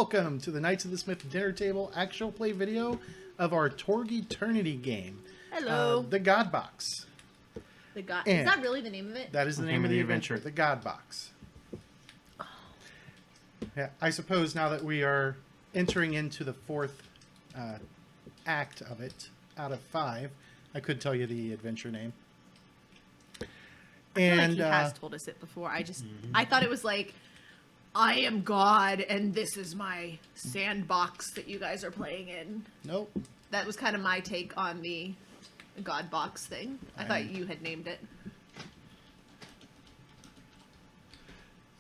welcome to the Knights of the Smith dinner table actual play video of our Torg Eternity game. Hello. The God Box. The God. And is that really the name of it? That is the name of the adventure. The God Box. Oh. Yeah, I suppose now that we are entering into the fourth act of it, out of 5, I could tell you the adventure name. I feel like he has told us it before. I thought it was like, I am God, and this is my sandbox that you guys are playing in. Nope. That was kind of my take on the God box thing. I thought you had named it.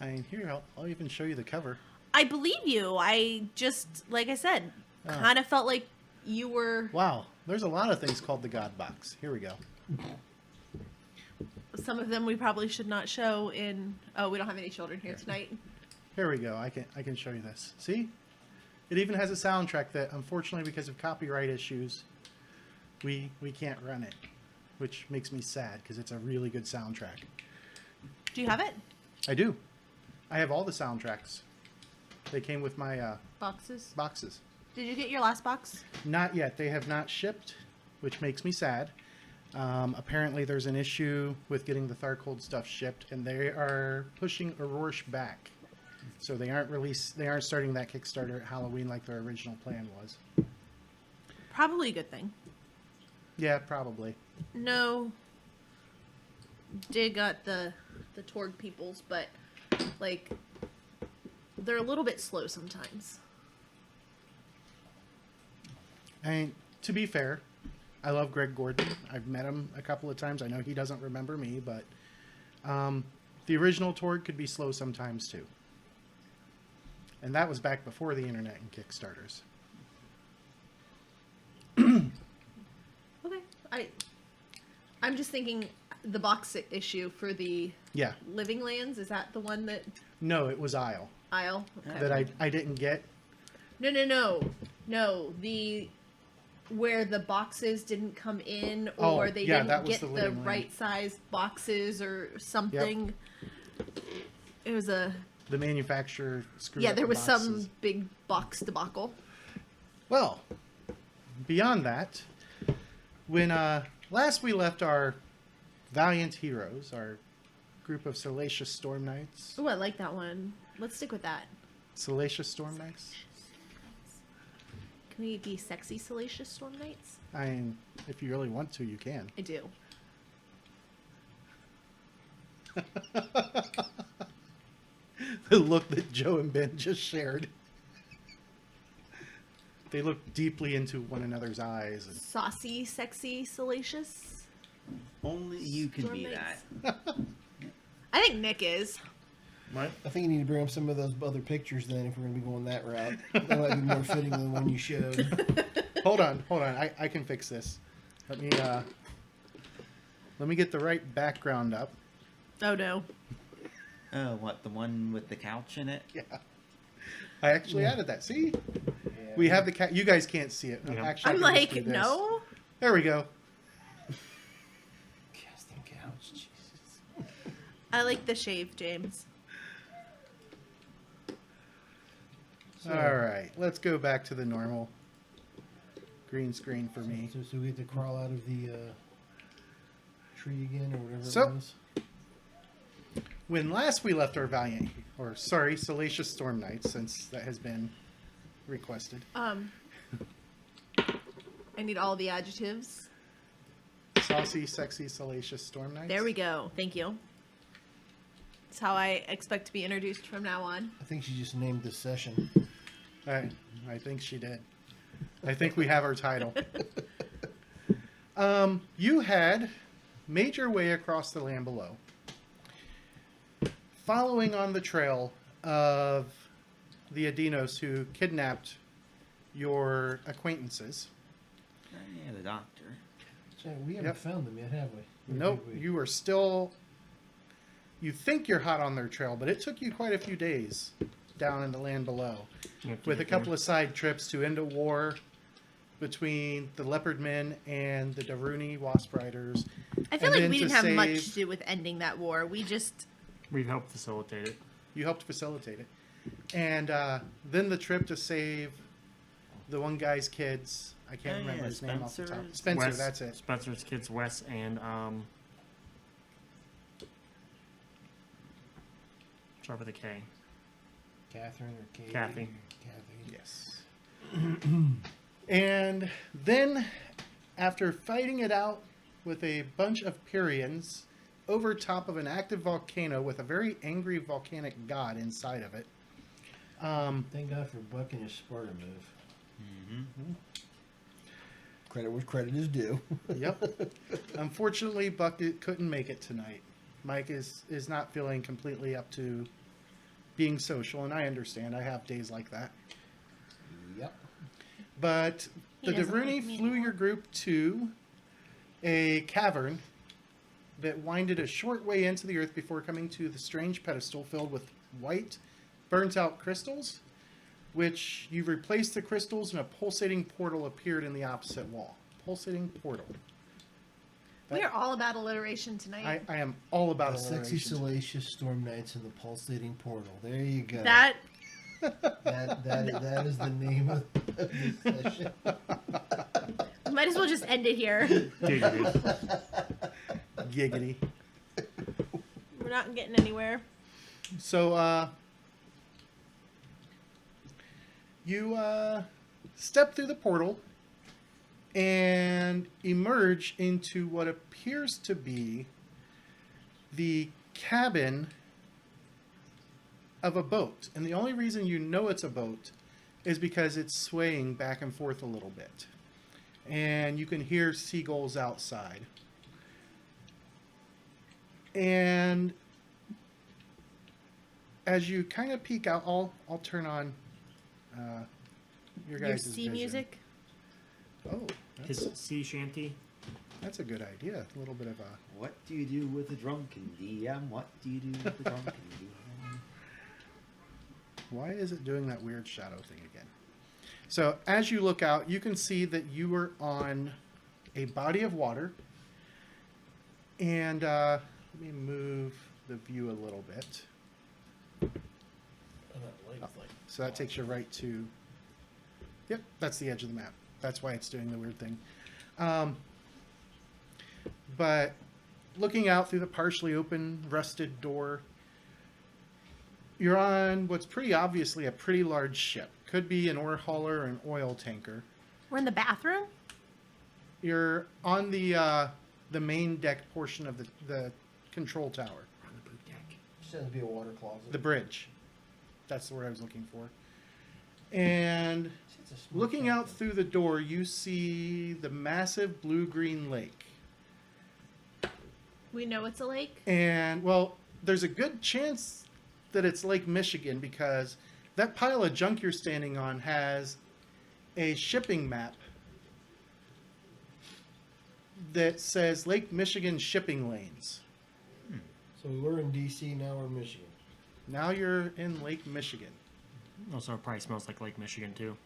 I mean, here, I'll even show you the cover. I believe you. I just, like I said, kind of felt like you were... Wow, there's a lot of things called the God Box. Here we go. Some of them we probably should not show in... Oh, we don't have any children here tonight. Here we go. I can show you this. See? It even has a soundtrack that, unfortunately, because of copyright issues, we can't run it, which makes me sad because it's a really good soundtrack. Do you have it? I do. I have all the soundtracks. They came with my boxes. Did you get your last box? Not yet. They have not shipped, which makes me sad. Apparently, there's an issue with getting the Tharcold stuff shipped, and they are pushing Aurorsh back. So they aren't starting that Kickstarter at Halloween like their original plan was. Probably a good thing. Yeah, probably. No dig at the Torg peoples, but like they're a little bit slow sometimes. I mean, to be fair, I love Greg Gordon. I've met him a couple of times. I know he doesn't remember me, but the original Torg could be slow sometimes too. And that was back before the internet and Kickstarters. Okay. I'm just thinking the box issue for the Living Lands, is that the one that... No, it was Isle. Isle? Okay. That I didn't get. No. Where the boxes didn't come in, or they didn't get the right size boxes or something. Yep. It was the manufacturer screwed up there was the boxes. some big box debacle. Well, beyond that, when last we left our valiant heroes, our group of Salacious Storm Knights. Oh, I like that one. Let's stick with that. Salacious Storm Knights? Can we be sexy Salacious Storm Knights? I mean, if you really want to, you can. I do. The look that Joe and Ben just shared. They look deeply into one another's eyes. And... Saucy, sexy, salacious. Only you can be that. I think Nick is. What? I think you need to bring up some of those other pictures then if we're going to be going that route. That might be more fitting than the one you showed. Hold on. I can fix this. Let me get the right background up. Oh, no. Oh, what? The one with the couch in it? Yeah. I actually added that. See? Yeah. We have the couch. You guys can't see it. Yeah. Actually, I'm like, no? There we go. Casting couch. Jesus. I like the shave, James. So, all right. Let's go back to the normal green screen for me. So we have to crawl out of the tree again or whatever it was? When last we left our Salacious Storm Knights, since that has been requested. I need all the adjectives. Saucy, sexy, Salacious Storm Knights. There we go. Thank you. That's how I expect to be introduced from now on. I think she just named this session. I think she did. I think we have our title. You had made your way across the land below, following on the trail of the Edeinos who kidnapped your acquaintances. Yeah, the doctor. So we haven't found them yet, have we? Nope. You are still... You think you're hot on their trail, but it took you quite a few days down in the land below. With a couple of side trips to end a war between the Leopard Men and the Daruni Wasp Riders. I feel like we didn't have much to do with ending that war. We helped facilitate it. You helped facilitate it. And then the trip to save the one guy's kids. I can't remember his name off the top. Spencer, Wes, that's it. Spencer's kids, Wes and start with a K. Catherine or Katie? Kathy. Yes. And then, after fighting it out with a bunch of Pyrians over top of an active volcano with a very angry volcanic god inside of it. Thank God for bucking his Sparta move. Mm-hmm. Credit where credit is due. Yep. Unfortunately, Buck couldn't make it tonight. Mike is not feeling completely up to being social, and I understand. I have days like that. Yep. But He the doesn't Daruni like me flew anymore. your group to a cavern that winded a short way into the earth before coming to the strange pedestal filled with white, burnt-out crystals, which you replaced the crystals and a pulsating portal appeared in the opposite wall. Pulsating portal. We are all about alliteration tonight. I am all about The sexy, alliteration. Salacious Storm Knights in the Pulsating Portal. There you go. That That is the name of this session. might as well just end it here. Giggity. Giggity. We're not getting anywhere. So, you step through the portal and emerge into what appears to be the cabin of a boat. And the only reason you know it's a boat is because it's swaying back and forth a little bit. And you can hear seagulls outside. And as you kind of peek out, I'll turn on your Your guys' sea vision. music. Oh, His sea shanty. that's a good idea. A little bit of a... What do you do with a drunken DM? What do you do with a drunken DM? Why is it doing that weird shadow thing again? So as you look out, you can see that you are on a body of water. And let me move the view a little bit. So that takes you right to... Yep, that's the edge of the map. That's why it's doing the weird thing. But looking out through the partially open, rusted door, you're on what's pretty obviously a pretty large ship. Could be an ore hauler or an oil tanker. We're in the bathroom. You're on the main deck portion of the control tower. On the poop deck. Just has to be a water closet. The bridge. That's the word I was looking for. And It's a small looking out cabin. through the door, you see the massive blue-green lake. We know it's a lake. And, well, there's a good chance that it's Lake Michigan because that pile of junk you're standing on has a shipping map that says Lake Michigan shipping lanes. So we were in DC, now we're in Michigan. Now you're in Lake Michigan. Also, it probably smells like Lake Michigan too.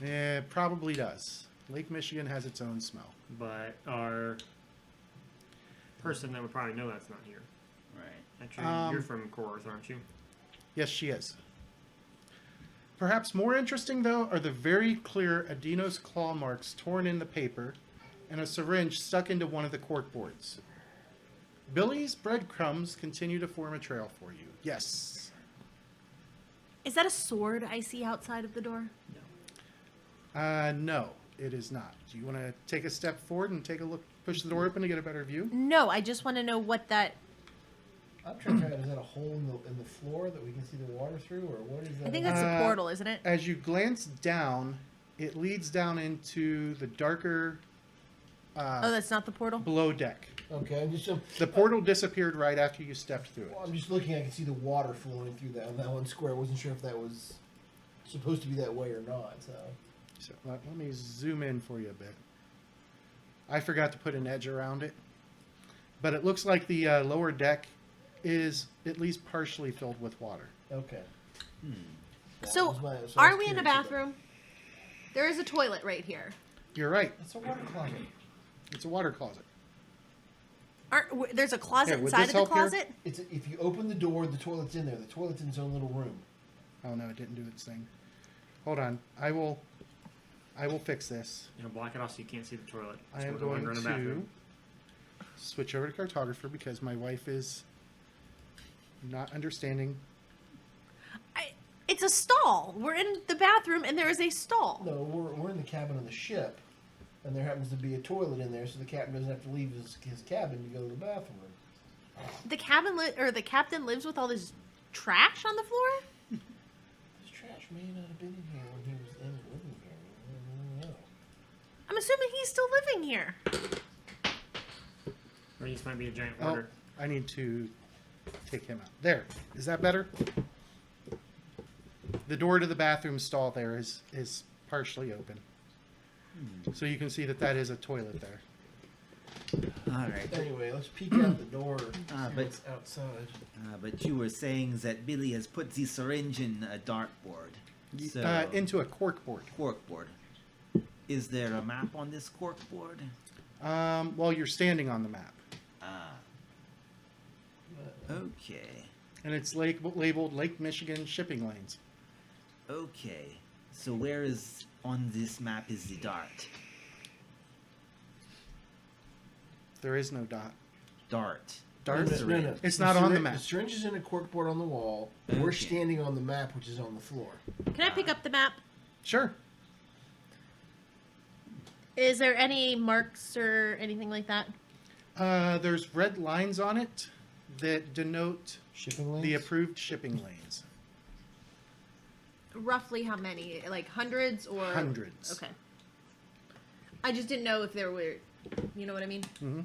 It probably does. Lake Michigan has its own smell. But our person that would probably know that's not here. Right. Actually, you're from Coors, aren't you? Yes, she is. Perhaps more interesting, though, are the very clear Edeinos claw marks torn in the paper and a syringe stuck into one of the cork boards. Billy's breadcrumbs continue to form a trail for you. Yes. Is that a sword I see outside of the door? No, it is not. Do you want to take a step forward and take a look, push the door open to get a better view? No, I just want to know what that. I'm trying to figure out, is that a hole in the floor that we can see the water through, or what is that? I think that's a portal, isn't it? As you glance down, it leads down into the darker Oh, that's not the portal. below deck. Okay, The portal disappeared right after you stepped through it. I'm just looking. I can see the water flowing through that on that one square. I wasn't sure if that was supposed to be that way or not. So let me zoom in for you a bit. I forgot to put an edge around it, but it looks like the lower deck is at least partially filled with water. Okay. So, I was are we in a curious about- bathroom? There is a toilet right here. You're right. It's a water closet. It's a water closet. There's a closet Here, would inside this of the help here? closet. If you open the door, the toilet's in there. The toilet's in its own little room. Oh no, it didn't do its thing. Hold on. I will fix this. Block it off so you can't see the toilet. I am going to switch over to cartographer because my wife is not understanding. It's a stall. We're in the bathroom and there is a stall. No, we're in the cabin of the ship, and there happens to be a toilet in there, so the captain doesn't have to leave his cabin to go to the bathroom. The the captain lives with all this trash on the floor? This trash may not have been in here when he was living here. I don't know. I'm assuming he's still living here. Or this might be a giant Oh, order. I need to take him out. There. Is that better? The door to the bathroom stall there is partially open. So you can see that is a toilet there. All right. Anyway, let's peek out the door. Ah, See but- what's outside. But you were saying that Billy has put the syringe in a dartboard. So, Into a cork board. corkboard. Is there a map on this corkboard? Well, you're standing on the map. Ah. Okay. And it's labeled Lake Michigan shipping lanes. Okay. So where is on this map is the dart? There is no dot. Dart. Dart? No. It's not on the map. The syringe is in a corkboard on the wall. Okay. We're standing on the map, which is on the floor. Can I pick up the map? Sure. Is there any marks or anything like that? There's red lines on it that denote Shipping lanes? the approved shipping lanes. Roughly how many? Like hundreds or? Hundreds. Okay. I just didn't know if there were, you know what I mean? Mm-hmm.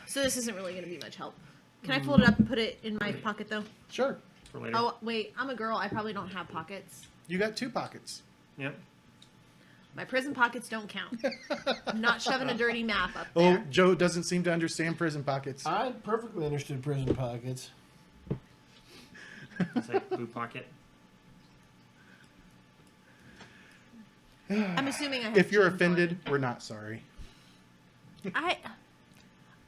So this isn't really going to be much help. Can I fold it up and put it in my pocket though? Sure. For later. Oh, wait, I'm a girl. I probably don't have pockets. You got 2 pockets. Yep. My prison pockets don't count. I'm not shoving a dirty map up Oh, there. Joe doesn't seem to understand prison pockets. I perfectly understood prison pockets. It's like blue pocket. I'm assuming I have If you're jeans on. offended, we're not sorry. I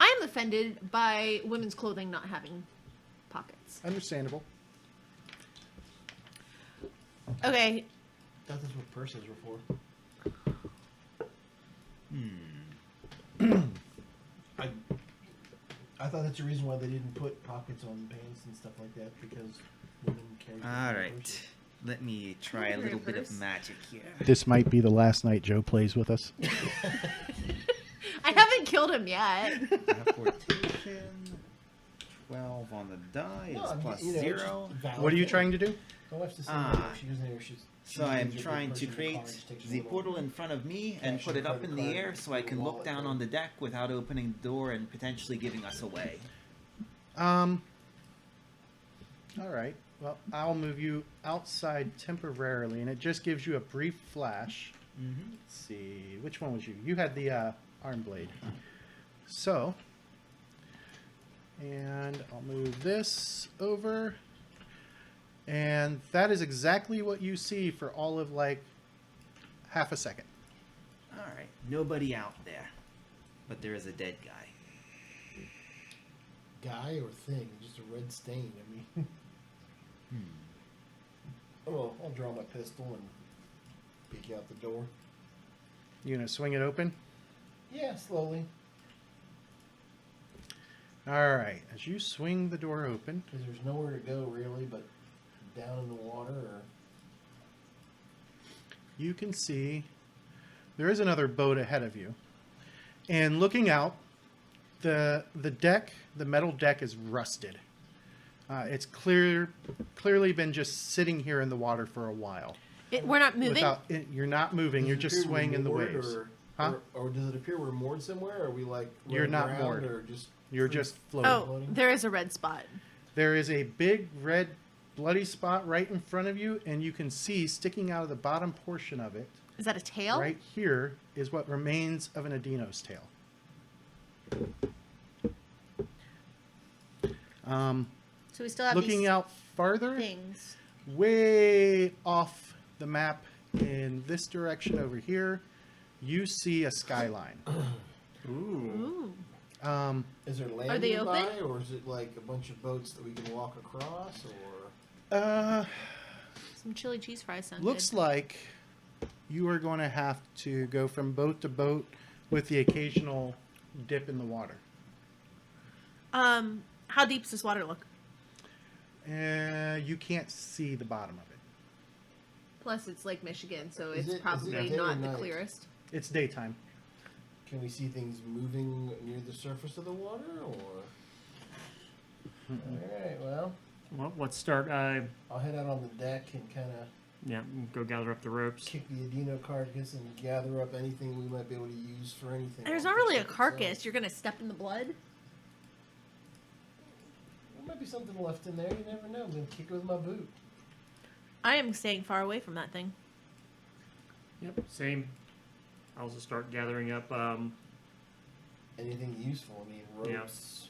am offended by women's clothing not having pockets. Understandable. Okay, That's what purses were for. I thought that's the reason why they didn't put pockets on pants and stuff like that, because women carry. All right. purses. Let me try a little bit of Purse. magic here. This might be the last night Joe plays with us. I haven't killed him yet. Teleportation. 12 on the die No, is I mean, plus you know, it's 0. just valid What are you thing. trying to do? My wife's the same Ah. way. She doesn't know she's. So I am she's a good trying to person in create college, takes a the little- portal in front of me and cash put and it up credit in the card air so I can look wallet down thing. on the deck without opening the door and potentially giving us away. All right. Well, I'll move you outside temporarily, and it just gives you a brief flash. Mm-hmm. Let's see. Which one was you? You had the arm blade. So, and I'll move this over. And that is exactly what you see for all of like half a second. All right. Nobody out there. But there is a dead guy. Guy or thing, just a red stain. I mean, oh, I'll draw my pistol and peek out the door. You gonna swing it open? Yeah, slowly, All right. As you swing the door open, because there's nowhere to go really, but down in the water or. you can see there is another boat ahead of you. And looking out, the deck, the metal deck is rusted. It's clearly been just sitting here in the water for a while. We're not moving. You're not moving. You're Does it just appear we're swaying in the moored, waves. Or, Huh? or does it appear we're moored somewhere? Or are we like You're running not around moored. Or just You're free- just floating. Oh, there is a red spot. There is a big red bloody spot right in front of you, and you can see sticking out of the bottom portion of it, Is that a tail? right here, is what remains of an Edeinos tail. So we still have Looking these out farther, things. way off the map in this direction over here, you see a skyline. Ooh. Ooh. Is there land Are they nearby, open? or is it like a bunch of boats that we can walk across? Or Some chili cheese fries sound Looks good. like you are going to have to go from boat to boat with the occasional dip in the water. How deep does this water look? You can't see the bottom of it. Plus, it's Lake Michigan, so Is it's it probably day or not the night? clearest. It's daytime. Can we see things moving near the surface of the water, or? All right. Well, Well, let's start. I'll head out on the deck and kind of Yeah, go gather up the ropes. kick the Edino carcass and gather up anything we might be able to use for anything. There's off not the really a ship itself. carcass. You're gonna step in the blood. There might be something left in there. You never know. I'm gonna kick it with my boot. I am staying far away from that thing. Yep, same. I'll just start gathering up. Anything useful? I mean, Yeah. ropes.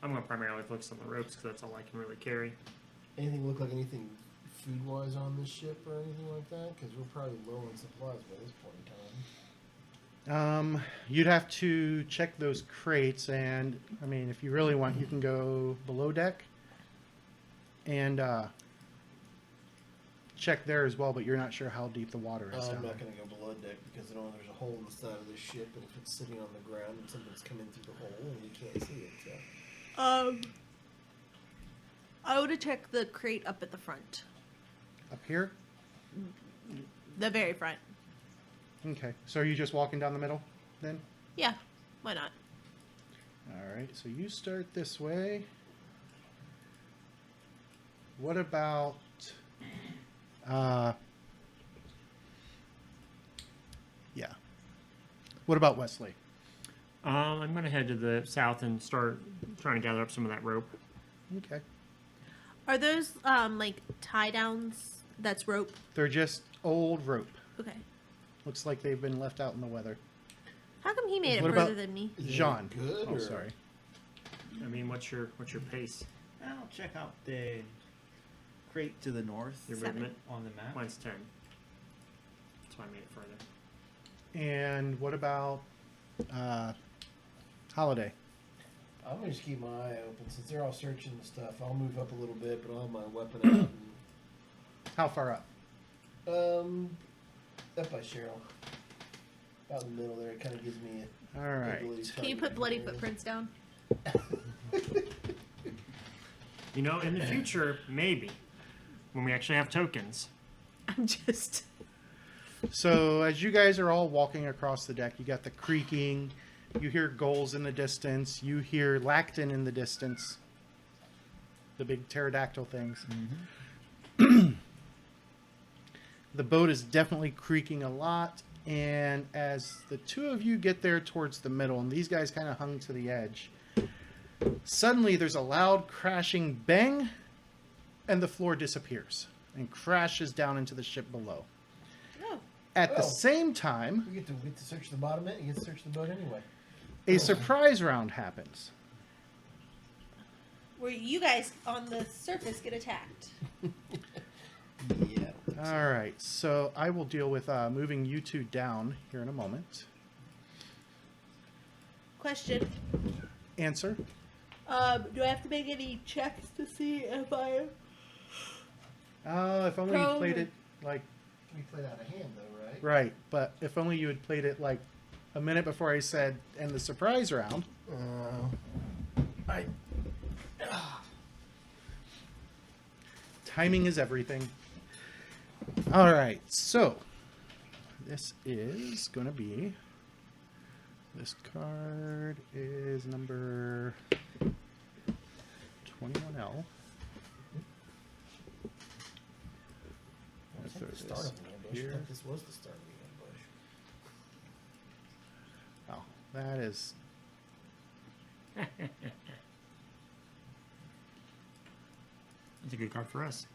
I'm going to primarily focus on the ropes because that's all I can really carry. Anything look like anything food-wise on this ship or anything like that? Because we're probably low on supplies by this point in time. You'd have to check those crates, and I mean, if you really want, you can go below deck and check there as well. But you're not sure how deep the water is I'm down not there. going to go below deck because I know there's a hole in the side of this ship, and if it's sitting on the ground and something's coming through the hole and you can't see it. So. I would have checked the crate up at the front, Up here. the very front. Okay. So are you just walking down the middle then? Yeah, why not? All right. So you start this way. What about? Yeah. What about Wesley? I'm going to head to the south and start trying to gather up some of that rope. Okay. Are those like tie downs? That's rope. They're just old rope. Okay. Looks like they've been left out in the weather. How come he made it What further about- than me? Is it Jean. good, Oh, or- sorry. I mean, what's your pace? I'll check out the crate to the north Your 7. movement? on the map. Mine's 10. That's why I made it further. And what about Holiday? I'm gonna just keep my eye open since they're all searching the stuff. I'll move up a little bit, but I'll have my weapon out. How far up? Up by Cheryl, about in the middle there. It kind of gives me. All right. ability to Can you target put bloody areas. footprints down? You know, in the future, maybe, when we actually have tokens. I'm just. So as you guys are all walking across the deck, you got the creaking. You hear gulls in the distance. You hear Lacton in the distance. The big pterodactyl things. The boat is definitely creaking a lot. And as the two of you get there towards the middle, and these guys kind of hung to the edge, suddenly there's a loud crashing bang, and the floor disappears and crashes down into the ship below. Oh. At the Oh. same time, We get to search the bottom of it. You get to search the boat anyway. a surprise round happens. Where you guys on the surface get attacked. Yeah. All right, so I will deal with moving you two down here in a moment. Question. Answer. Do I have to make any checks to see if I... If only you Probably. played it like We played out of hand though, right? right, but if only you had played it like a minute before I said end the surprise round. Timing is everything. All right, so this is going to be. This card is number 21L. I think Throw the start this of the ambush. here. I thought this was the start of the ambush. Oh, that is. That's a good card for us.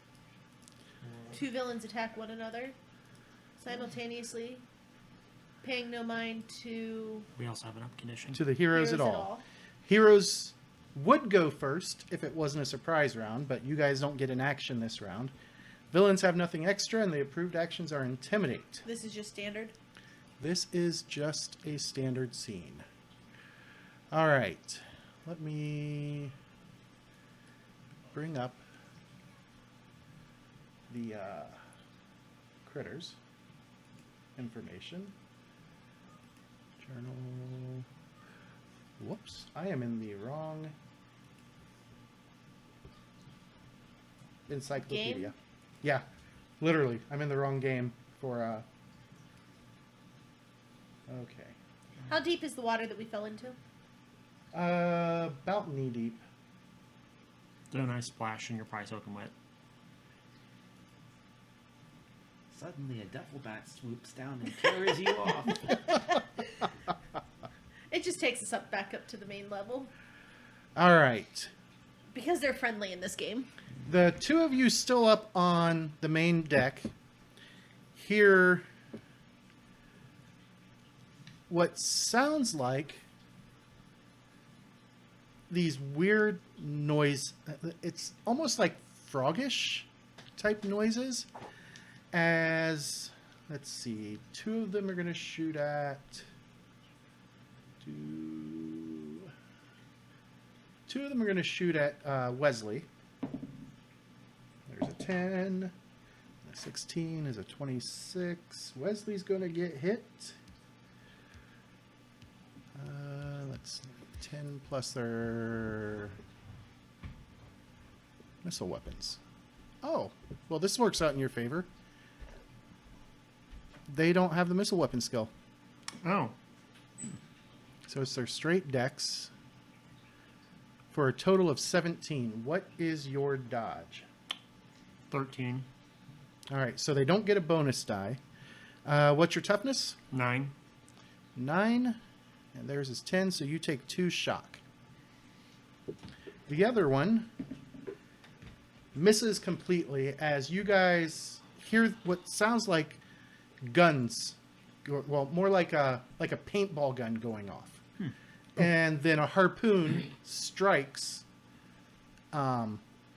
Two villains attack one another simultaneously, paying no mind to We also have an up condition. To the heroes at heroes all. Heroes would go first if it wasn't a surprise round, but you guys don't get an action this round. Villains have nothing extra, and the approved actions are Intimidate. This is just standard. This is just a standard scene. All right. Let me bring up the critters information. Journal. Whoops, I am in the wrong encyclopedia. Game? Yeah, literally, I'm in the wrong game for. Okay. How deep is the water that we fell into? About knee deep. Do a nice splash and you're probably soaking wet. Suddenly, a duffel bag swoops down and carries you off. It just takes us back up to the main level. All right. Because they're friendly in this game. The two of you still up on the main deck hear what sounds like these weird noise. It's almost like froggish type noises. As, let's see, two of them are going to shoot at... Two of them are going to shoot at Wesley. There's a 10. A 16 is a 26. Wesley's going to get hit. Let's 10 plus their missile weapons. Oh, well, this works out in your favor. They don't have the missile weapon skill. Oh. So it's their straight dex for a total of 17. What is your dodge? 13. All right, so they don't get a bonus die. What's your toughness? 9. 9. And theirs is 10, so you take 2 shock. The other one misses completely as you guys hear what sounds like guns. Well, more like a paintball gun going off. And then a harpoon strikes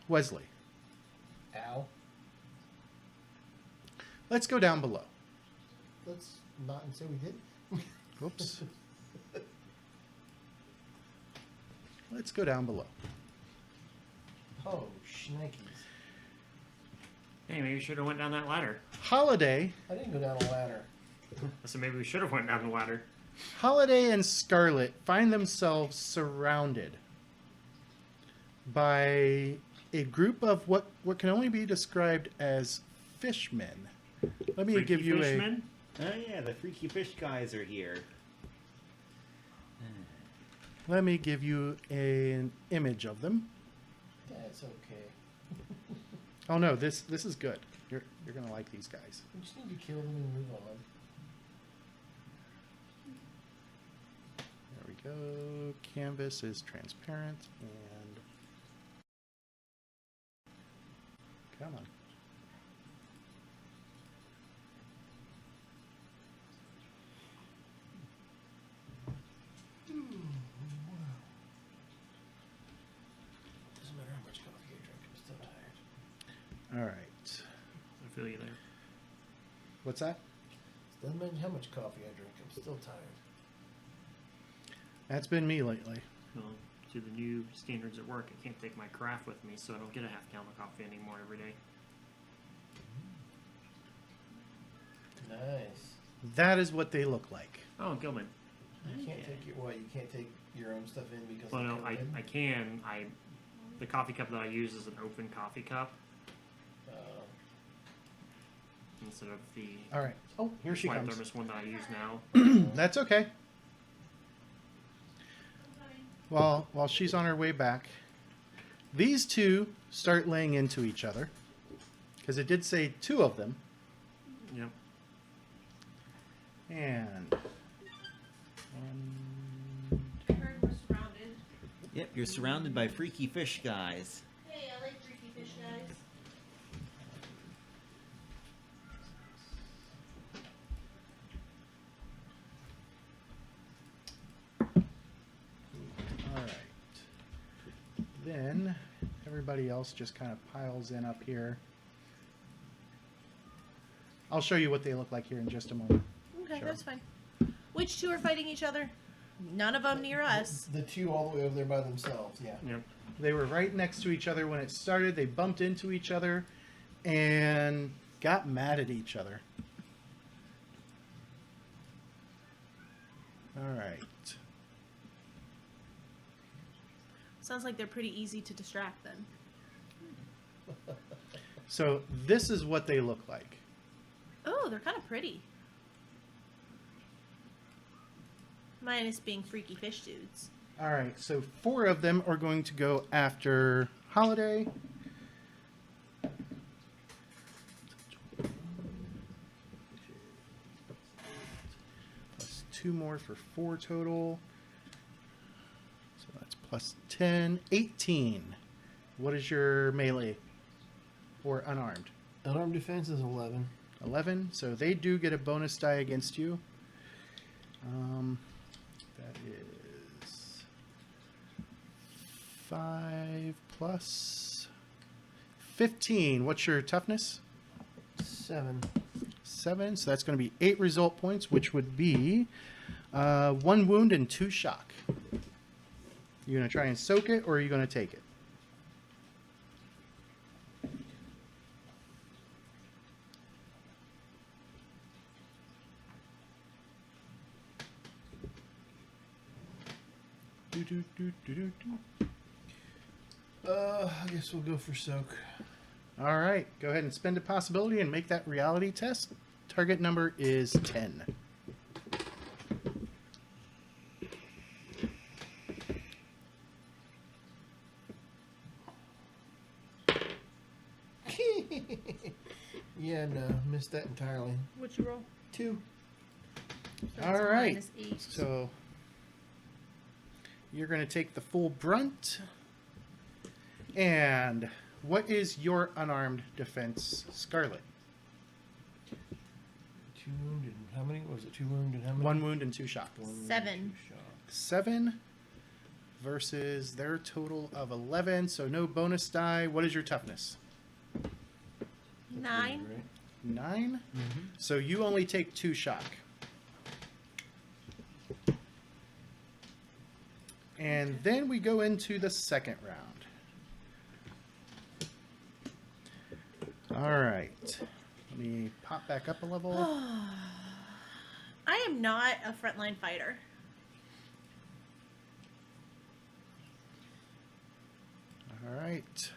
Wesley. Ow. Let's go down below. Let's not and say we did. Whoops. Let's go down below. Oh, shnikes. Hey, maybe we should have went down that ladder. Holiday I didn't go down a ladder. So maybe we should have went down the ladder. Holiday and Scarlet find themselves surrounded by a group of what can only be described as fishmen. Let me Freaky give you fishmen? Oh yeah, the freaky fish guys are here. let me give you an image of them. That's okay. Oh no, this is good. You're gonna like these guys. We just need to kill them and move on. There we go. Canvas is transparent and come on. Doesn't matter how much coffee I drink, I'm still tired. All right. I feel you there. What's that? Doesn't matter how much coffee I drink, I'm still tired. That's been me lately. Well, to the new standards at work, I can't take my carafe with me, so I don't get a half gallon of coffee anymore every day. Nice. That is what they look like. Oh, Gilman. You can't take your what? You can't take your own stuff in because Well, they no, come I in? can. The coffee cup that I use is an open coffee cup instead of the All right. Oh, here she white comes. thermos one that I use now. That's okay. While she's on her way back, these two start laying into each other because it did say 2 of them. Yep. And We're surrounded. Yep, you're surrounded by freaky fish guys. Hey, I like freaky fish guys. all right. Then everybody else just kind of piles in up here. I'll show you what they look like here in just a moment. Okay, Sure. that's fine. Which 2 are fighting each other? None of them near us. The 2 all the way over there by themselves, yeah. Yep. They were right next to each other when it started. They bumped into each other, and got mad at each other. All right. Sounds like they're pretty easy to distract then. So this is what they look like. Oh, they're kind of pretty. Minus being freaky fish dudes. All right, so 4 of them are going to go after Holiday. Plus 2 more for 4 total. So that's plus 10, 18. What is your melee or unarmed? Unarmed defense is 11. 11. So they do get a bonus die against you. That is 5 plus 15. What's your toughness? 7. 7. So that's going to be 8 result points, which would be 1 wound and 2 shock. You going to try and soak it, or are you going to take it? I guess we'll go for soak. All right, go ahead and spend a possibility and make that reality test. Target number is 10. Yeah, no, missed that entirely. What'd you roll? 2. So All it's right, -8. so you're going to take the full brunt. And what is your unarmed defense, Scarlet? 2 wound and how many? Was it 2 wound and how many? 1 wound and 2 shock. 1 wound 7. and 2 shock. 7 versus their total of 11, so no bonus die. What is your toughness? 9. Right? 9? So you only take 2 shock. And then we go into the second round. All right. Let me pop back up a level. I am not a frontline fighter. All right.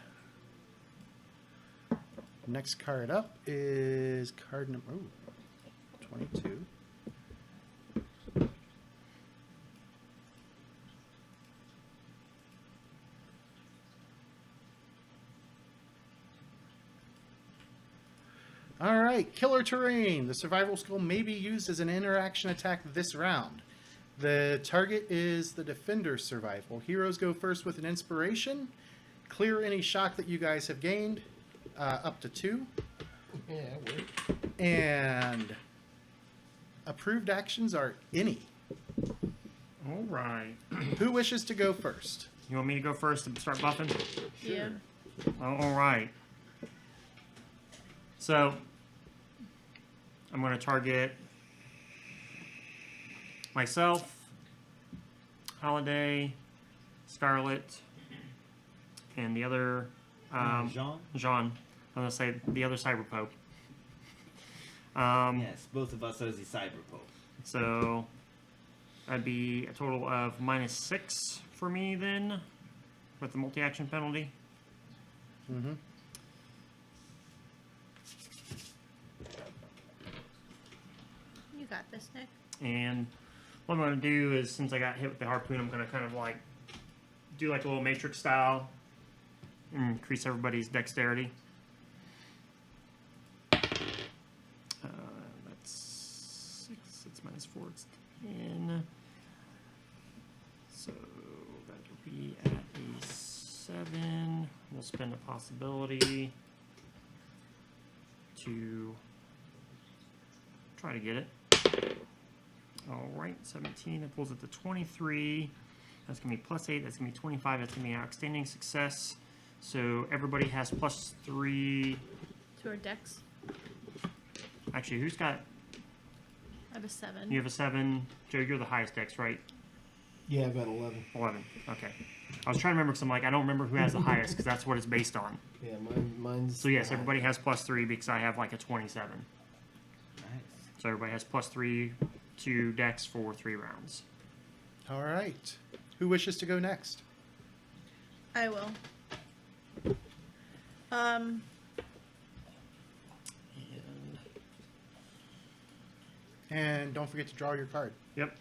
Next card up is card number 22. All right, Killer Terrain. The survival skill may be used as an interaction attack this round. The target is the defender's survival. Heroes go first with an inspiration. Clear any shock that you guys have gained, up to 2. Yeah, that worked. And approved actions are any. All right. Who wishes to go first? You want me to go first and start buffing? Yeah. All right. So, I'm going to target myself, Holiday, Scarlet, and the other Jean? Jean. I'm going to say the other Cyber Pope. Yes, both of us are the Cyber Pope. So, that'd be a total of -6 for me then, with the multi-action penalty. Mm-hmm. You got this, Nick. And what I'm going to do is, since I got hit with the harpoon, I'm going to kind of like do like a little matrix style and increase everybody's dexterity. That's 6. It's -4. It's 10. So that'll be at a 7. We'll spend a possibility to try to get it. All right, 17. It pulls it to 23. That's going to be +8. That's going to be 25. That's going to be an outstanding success. So everybody has +3. To our decks. Actually, who's got? I have a 7. You have a 7. Joe, you're the highest dex, right? Yeah, about 11. 11. Okay. I was trying to remember because I'm like, I don't remember who has the highest because that's what it's based on. Yeah, mine's. So yes, everybody has +3 because I have like a 27. Nice. So everybody has +3 to Dex for 3 rounds. All right. Who wishes to go next? I will. And don't forget to draw your card. Yep.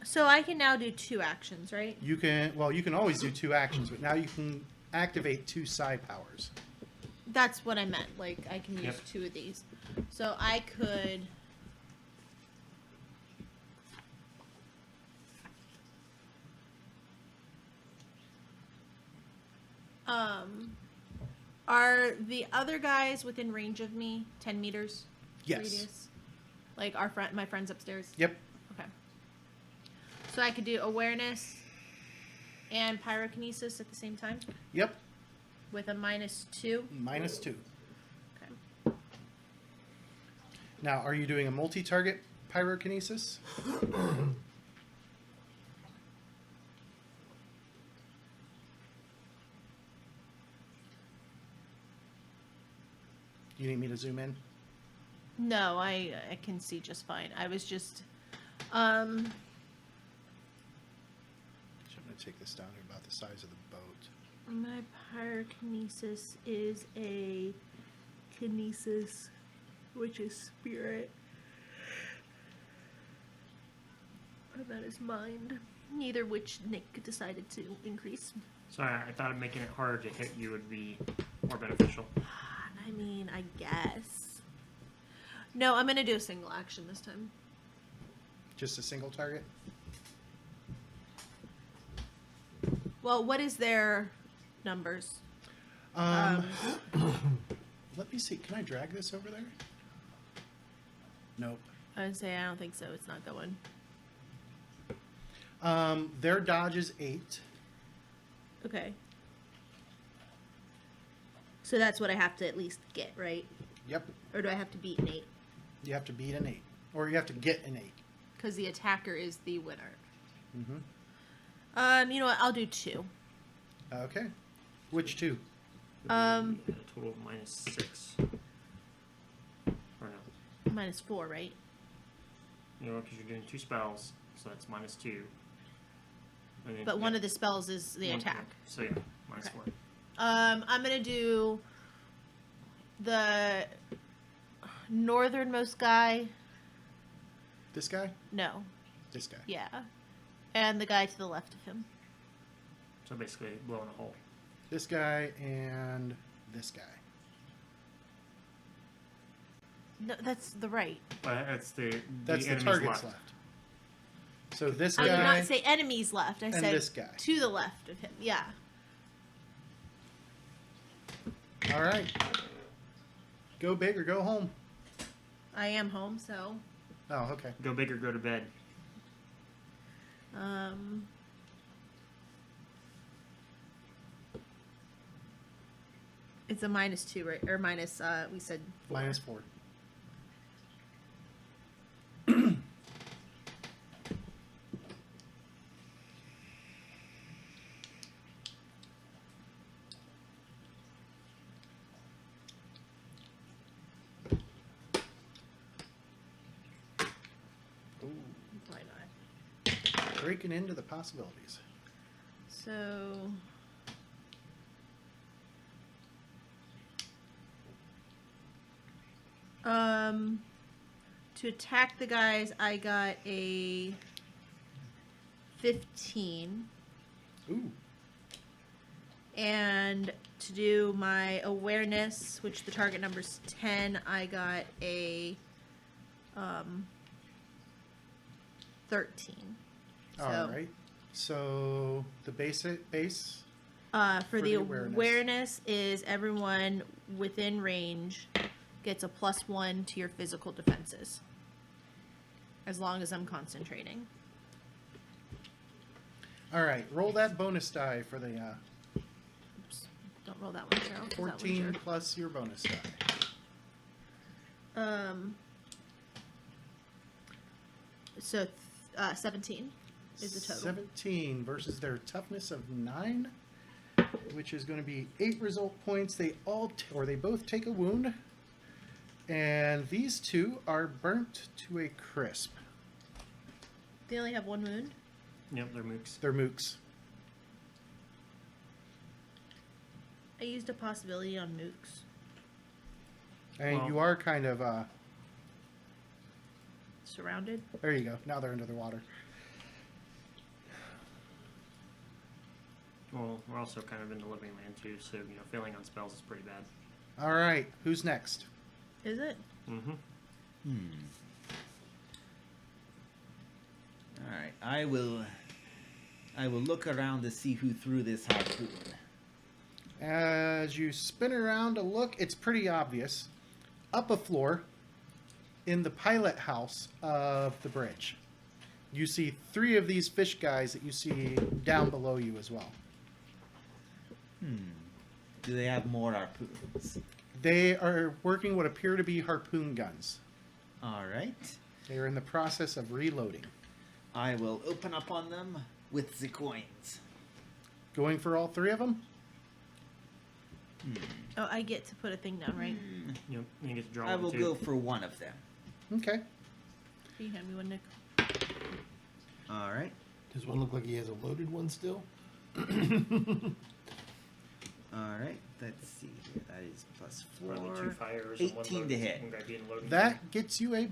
So I can now do 2 actions, right? You can always do 2 actions, but now you can activate 2 side powers. That's what I meant. Like, I can use Yep. 2 of these. So I could... Are the other guys within range of me? 10 meters? Yes. Radius? Like, my friends upstairs? Yep. Okay. So I could do awareness and pyrokinesis at the same time Yep. with a -2. -2. Okay. Now, are you doing a multi-target pyrokinesis? You need me to zoom in? No, I can see just fine. I was just I'm going to take this down to about the size of the boat. my pyrokinesis is a kinesis, which is spirit. And that is mind. Neither which Nick decided to increase. Sorry, I thought making it harder to hit you would be more beneficial. I mean, I guess. No, I'm gonna do a single action this time. Just a single target? Well, what is their numbers? Let me see. Can I drag this over there? Nope. I would say I don't think so. It's not going. Their dodge is 8. Okay. So that's what I have to at least get, right? Yep. Or do I have to beat an 8? You have to beat an 8. Or you have to get an 8. Because the attacker is the winner. Mm-hmm. You know what? I'll do 2. Okay. Which 2? A total of -6. Or no. -4, right? You know, because you're doing 2 spells, so that's -2. And then But one of the spells is the one attack. point. So yeah, -4. Okay. I'm gonna do the northernmost guy. This guy? No. This guy. Yeah. And the guy to the left of him. So basically, blowing a hole. This guy and this guy. No, that's the right. But that's the That's the target's left. So this I guy did not say enemies left. I and said this guy. to the left of him. Yeah. All right. Go big or go home. I am home, so. Oh, okay. Go big or go to bed. It's a -2, right? Or minus, we said 4. -4. Why not? Breaking into the possibilities. So. To attack the guys, I got a 15. Ooh. And to do my awareness, which the target number's 10, I got a 13. So, All right. So the base for the awareness. awareness is everyone within range gets a +1 to your physical defenses. As long as I'm concentrating. All right. Roll that bonus die for the Oops. Don't roll that one, Cheryl. 'cause that one's 14 plus your bonus die. So 17. is the total. 17 versus their toughness of 9, which is going to be 8 result points. They both take a wound, and these two are burnt to a crisp. They only have 1 wound. Yep, they're mooks. They're mooks. I used a possibility on mooks. And Well- you are kind of, Surrounded. there you go. Now they're under the water. Well, we're also kind of in the living land too, so failing on spells is pretty bad. All right, who's next? Is it? Mm-hmm. All right, I will look around to see who threw this harpoon. As you spin around to look, it's pretty obvious. Up a floor, in the pilot house of the bridge, you see 3 of these fish guys that you see down below you as well. Do they have more harpoons? They are working what appear to be harpoon guns. All right. They are in the process of reloading. I will open up on them with the coins. Going for all 3 of them? Oh, I get to put a thing down, right? Yep, you get to draw I one will too. go for one of them. Okay. Can you hand me one, Nick? All right. Does one look like he has a loaded one still? All right. Let's see here. That is plus Probably 2 4. fires and 1 18 load, to so hit. you can grab you and loading That gets you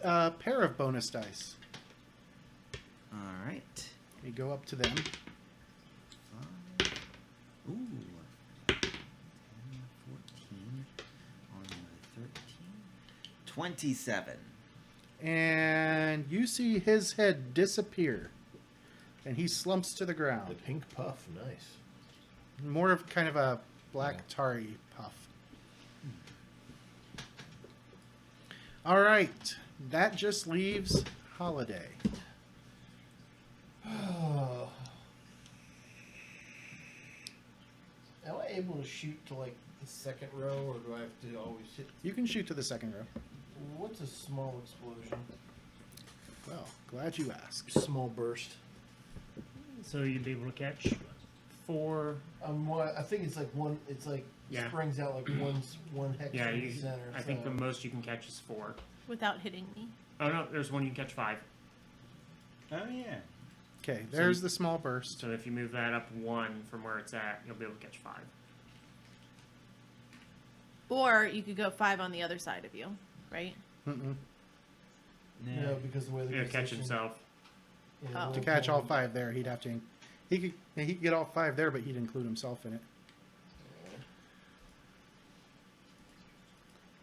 a pair of bonus dice. All right. You go up to them. 5. Ooh. 10, 14. On the 13. 27. And you see his head disappear. And he slumps to the The ground. pink puff, nice. More of kind of a black tarry puff. All right. That just leaves Holiday. Am I able to shoot to like the second row, or do I have to always hit? You can shoot to the second row. What's a small explosion? Well, glad you asked. Small burst. So you'd be able to catch 4. I think it's like one. It's like Yeah. springs out like one hex Yeah, from you, the center. I think the so- most you can catch is 4. Without hitting me. Oh no, there's one you can catch 5. Oh, yeah. Okay, there's the small burst. So if you move that up 1 from where it's at, you'll be able to catch 5. Or you could go 5 on the other side of you, right? Mm-mm. No, because the way the He'll catch himself. Oh. To catch all 5 there, he'd have to. He could get all 5 there, but he'd include himself in it.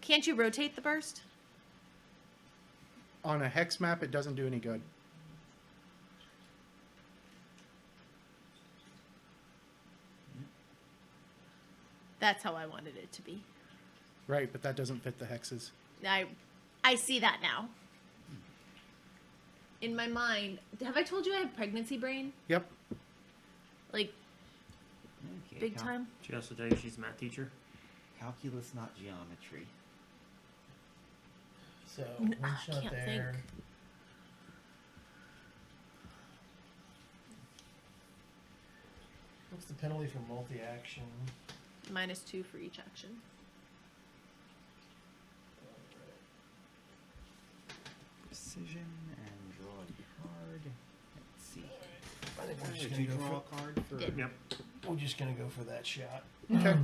Can't you rotate the burst? On a hex map, it doesn't do any good. That's how I wanted it to be. Right, but that doesn't fit the hexes. I see that now. In my mind, have I told you I have pregnancy brain? Yep. Like, Okay, big time? She also tell you she's a math teacher. Calculus, not geometry. So N- one I shot can't there. think. What's the penalty for multi-action? -2 for each action. Precision and draw a card. Let's see. I think we're just Did gonna you go draw for. a card for? Did. Yep. We're just gonna go for that shot. Okay.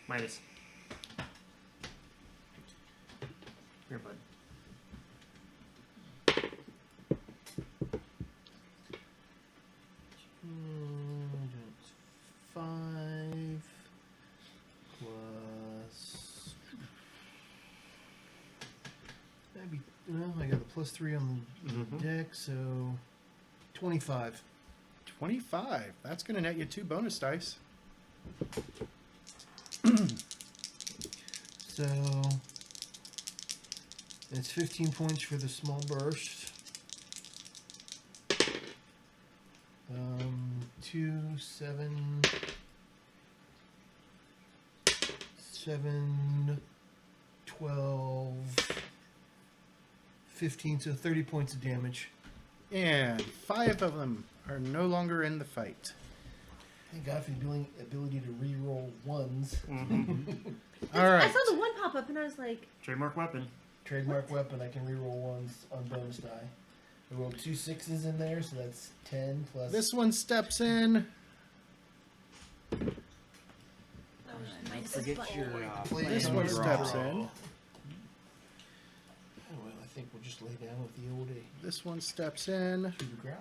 Minus. Here, bud. That's 5 plus. That'd be. Well, I got the +3 on the Mhm. deck, so 25. 25. That's going to net you 2 bonus dice. So it's 15 points for the small burst. 2, 7, 7, 12, 15, so 30 points of damage. And 5 of them are no longer in the fight. Thank God for the ability to re-roll ones. All right. I saw the one pop up and I was like, Trademark weapon. Trademark weapon, I can re-roll ones on bonus die. I rolled 2 6s in there, so that's 10 plus... This one steps in. Don't forget your This one steps in. Oh, well, I think we'll just lay down with the old This one steps in. to the ground.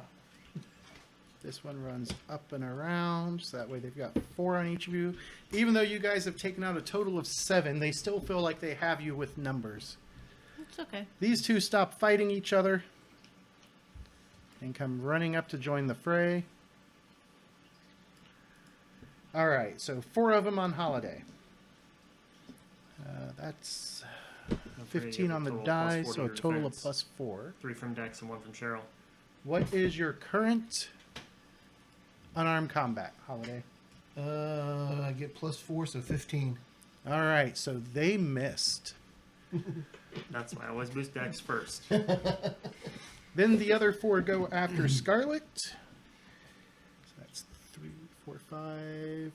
This one runs up and around, so that way they've got 4 on each of you. Even though you guys have taken out a total of 7, they still feel like they have you with numbers. it's okay. These 2 stop fighting each other and come running up to join the fray. All right, so 4 of them on Holiday. That's 15 on the die, so a total of +4. 3 from Dex and 1 from Cheryl. What is your current unarmed combat, Holiday? I get +4, so 15. All right, so they missed. That's why I always boost Dex first. Then the other 4 go after Scarlet. So that's 3, 4, 5.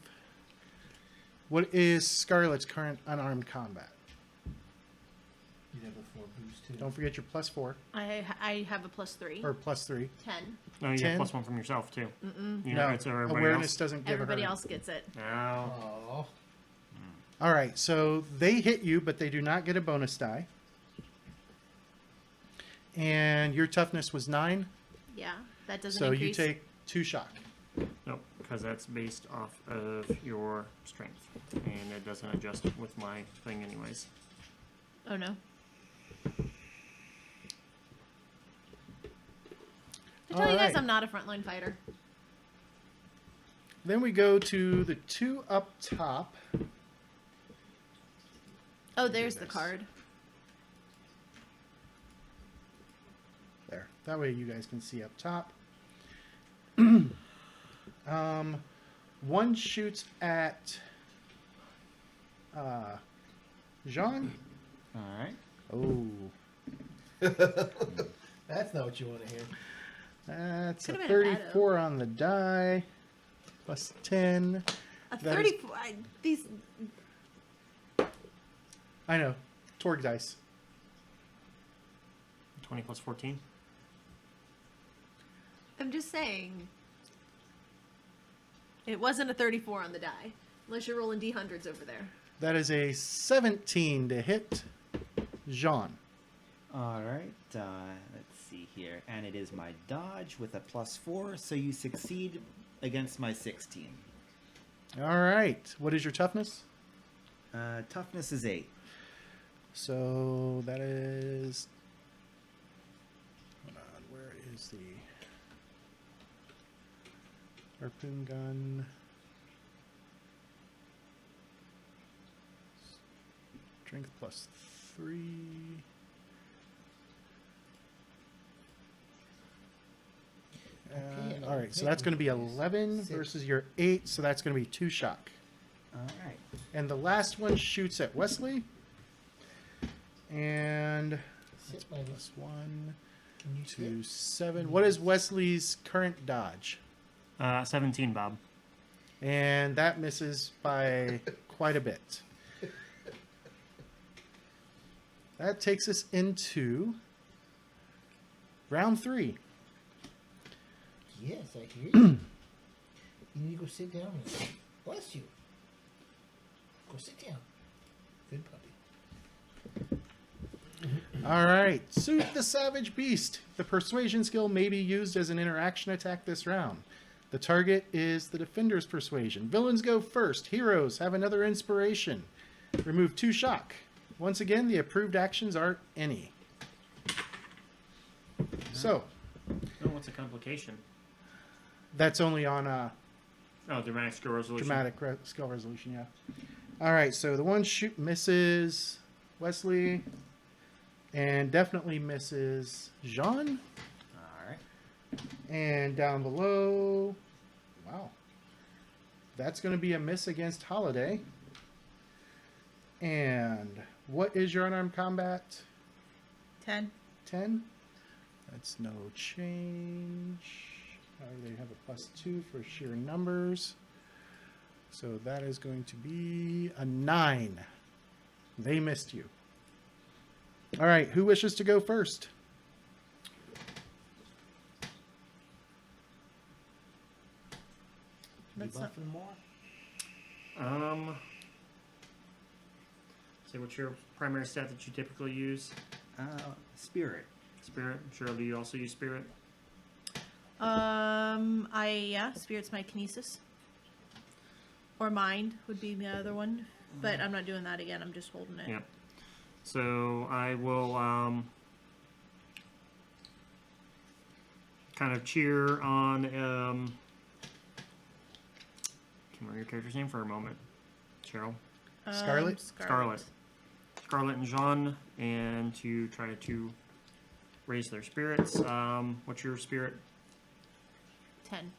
What is Scarlet's current unarmed combat? You have a 4 boost, too. Don't forget your +4 I have a +3. or +3. 10. No, you 10? get +1 from yourself too. You No, know, it's everybody awareness else. doesn't give Everybody her. else gets it. No. Oh. All right, so they hit you, but they do not get a bonus die. And your toughness was 9, Yeah, that doesn't so increase. you take 2 shock. Nope, because that's based off of your strength, and it doesn't adjust with my thing anyways. Oh no. I tell you guys, Alright. I'm not a frontline fighter. Then we go to the 2 up top. Oh, there's the Goodness. card. There. That way you guys can see up top. One shoots at Jean. All right. Oh, That's not what you want to hear. that's a Could've been a bad 34 on the die. Plus 10. A That is- 34. These. I know. Torg dice. 20 plus 14. I'm just saying. It wasn't a 34 on the die, unless you're rolling D100s over there. That is a 17 to hit Jean. All right. Let's see here, and it is my dodge with a +4, so you succeed against my 16. All right. What is your toughness? Toughness is 8. So that is. Hold on. Where is the harpoon gun? Strength +3. Okay, All right, so that's going to be 11 6. versus your 8, so that's going to be 2 shock. All right. And the last one shoots at Wesley. And Sit, my little- +1, Can you 2, sit? 7. What is Wesley's current dodge? 17, Bob. And that misses by quite a bit. That takes us into round 3. Yes, I hear you. You need to go sit down. And bless you. Go sit down. Good puppy. All right, Soothe the Savage Beast. The persuasion skill may be used as an interaction attack this round. The target is the defender's persuasion. Villains go first. Heroes have another inspiration. Remove 2 shock. Once again, the approved actions are any. So, Oh, what's a complication? that's only on Oh, dramatic skill resolution. skill resolution, yeah. All right, so the one shoot misses Wesley and definitely misses Jean. All right. And down below, wow, that's going to be a miss against Holiday. And what is your unarmed combat? 10. 10? That's no change. They have a +2 for sheer numbers. So that is going to be a 9. They missed you. All right, who wishes to go first? That's not- Buffing more? Say what's your primary stat that you typically use? Spirit. Spirit. Cheryl, do you also use spirit? Spirit's my kinesis. Or mind would be the other one. But I'm not doing that again, I'm just holding it. Yeah. So I will kind of cheer on can remember your character's name for a moment. Cheryl. Scarlet? Scarlet and Jean, and to try to raise their spirits. What's your spirit? 10.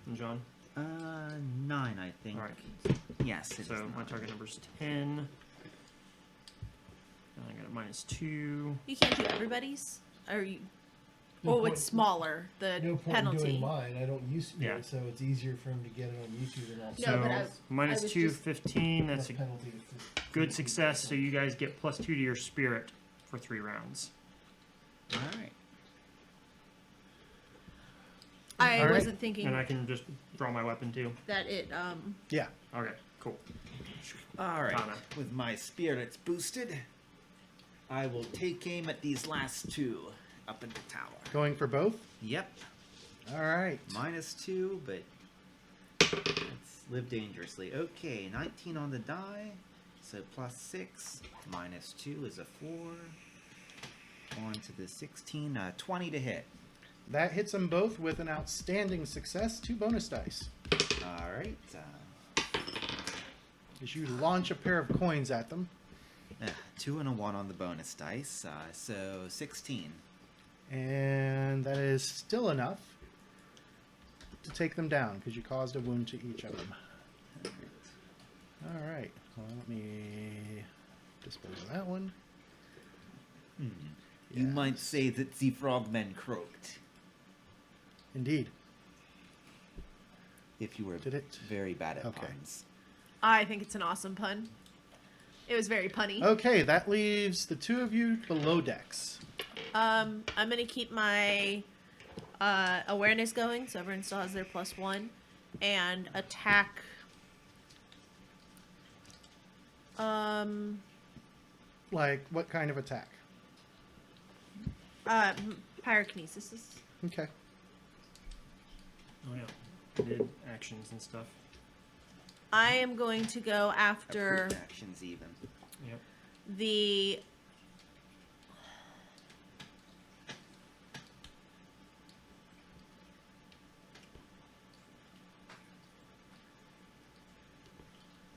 And John? 9, I think. All right. Yes, it So is my 9. target number's 10. And I got a -2. You can't do everybody's? Or you... No Oh, point- it's smaller, the No point in penalty. doing mine. I don't use spirit, Yeah. so it's easier for him to get it on YouTube than I'll No, So but I minus was 2, just- 15. That's a penalty. good success. So you guys get +2 to your spirit for 3 rounds. All right. I All right. wasn't thinking And I can just draw my weapon too. that it, Yeah. Okay, cool. All right. Katana. With my spirits boosted, I will take aim at these last 2 up in the tower. Going for both? Yep. All right. -2, but let's live dangerously. Okay, 19 on the die. So +6. -2 is a 4. On to the 16. 20 to hit. That hits them both with an outstanding success. 2 bonus dice. All right. As you launch a pair of coins at them. 2 and a 1 on the bonus dice. So 16. And that is still enough to take them down because you caused a wound to each of them. All right. Well, let me dispose of that one. You might say that the frogmen croaked. Indeed. If you were Did it? very bad at Okay. puns. I think it's an awesome pun. It was very punny. Okay, that leaves the 2 of you below decks. I'm gonna keep my awareness going, so everyone still has their +1, and attack. Like, what kind of attack? Pyrokinesis. Okay. Oh yeah. Did actions and stuff. I am going to go after Approved actions even. Yep. the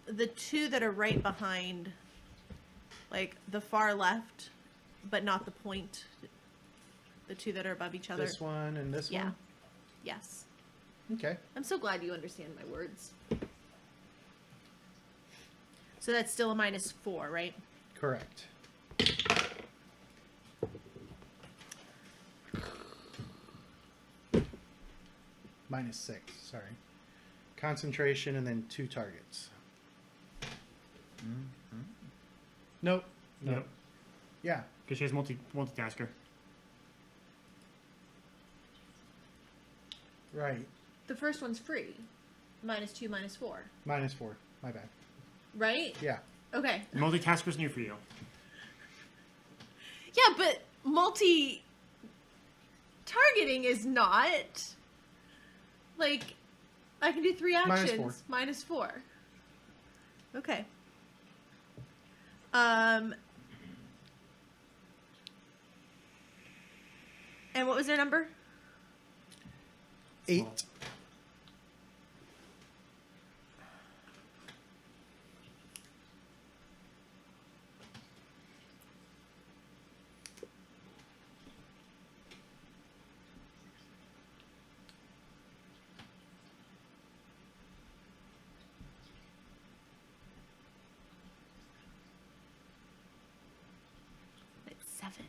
the 2 that are right behind, like the far left, but not the point. The 2 that are above each other. This one and this Yeah. one? Yes. Okay. I'm so glad you understand my words. So that's still a -4, right? Correct. -6, sorry. Concentration and then 2 targets. Nope. Nope. Yep. Yeah. Because she has multitasker. Right. The first one's free. -2, -4. -4. My bad. Right? Yeah. Okay. Multitasker's new for you. Yeah, but multi-targeting is not. Like, I can do 3 actions. -4. Okay. And what was their number? 8. It's 7.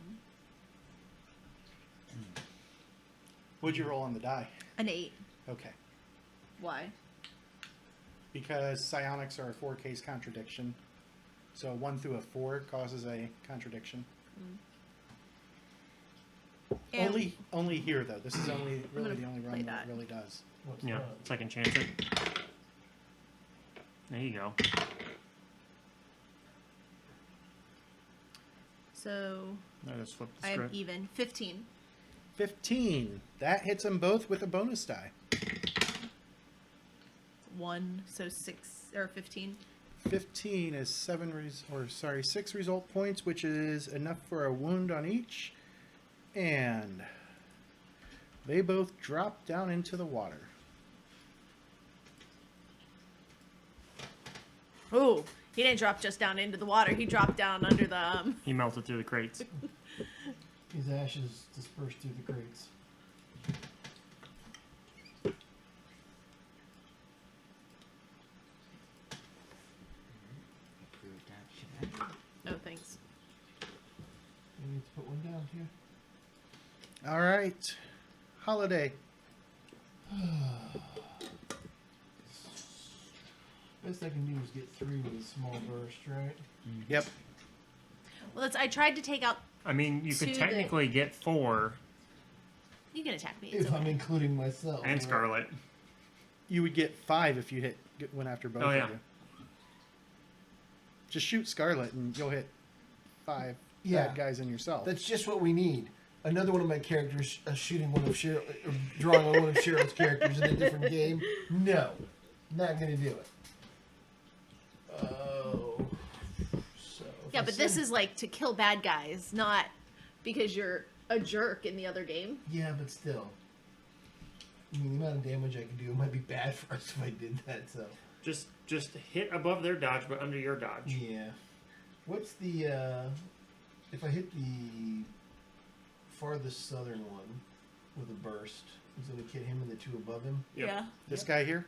What'd you roll on the die? An 8. Okay. Why? Because psionics are a 4-case contradiction. So 1 through a 4 causes a contradiction. And Only here, though. This is only really gonna the only play run that that. it really does. What's Yeah, that? second chance it. There you go. so I just flipped the I have script. even 15. 15. That hits them both with a bonus die. 1, so 6 or 15. 15 is 6 result points, which is enough for a wound on each. And they both drop down into the water. Oh, he didn't drop just down into the water. He dropped down under the. He melted through the crates. His ashes dispersed through the crates. Approved action. Oh, thanks. You need to put one down here. All right. Holiday. Best I can do is get 3 with a small burst, right? Yep. Well, I tried to take out. I mean, you could To the- technically get 4 You can attack me. It's If I'm okay. including myself. and right? Scarlet. You would get 5 if you went after both Oh, yeah. of you. Just shoot Scarlet and you'll hit 5 Yeah. bad guys and yourself. That's just what we need. Another one of my characters shooting one of Cheryl, or drawing on one of Cheryl's characters in a different game. No, not gonna do it. Oh, so if Yeah, I but this send- is like to kill bad guys, not because you're a jerk in the other game. Yeah, but still. I mean, the amount of damage I could do, it might be bad for us if I did that. So Just hit above their dodge, but under your dodge. yeah. What's the if I hit the farthest southern one with a burst, is it gonna hit him and the 2 above him? Yep. Yeah. This Yep. guy here?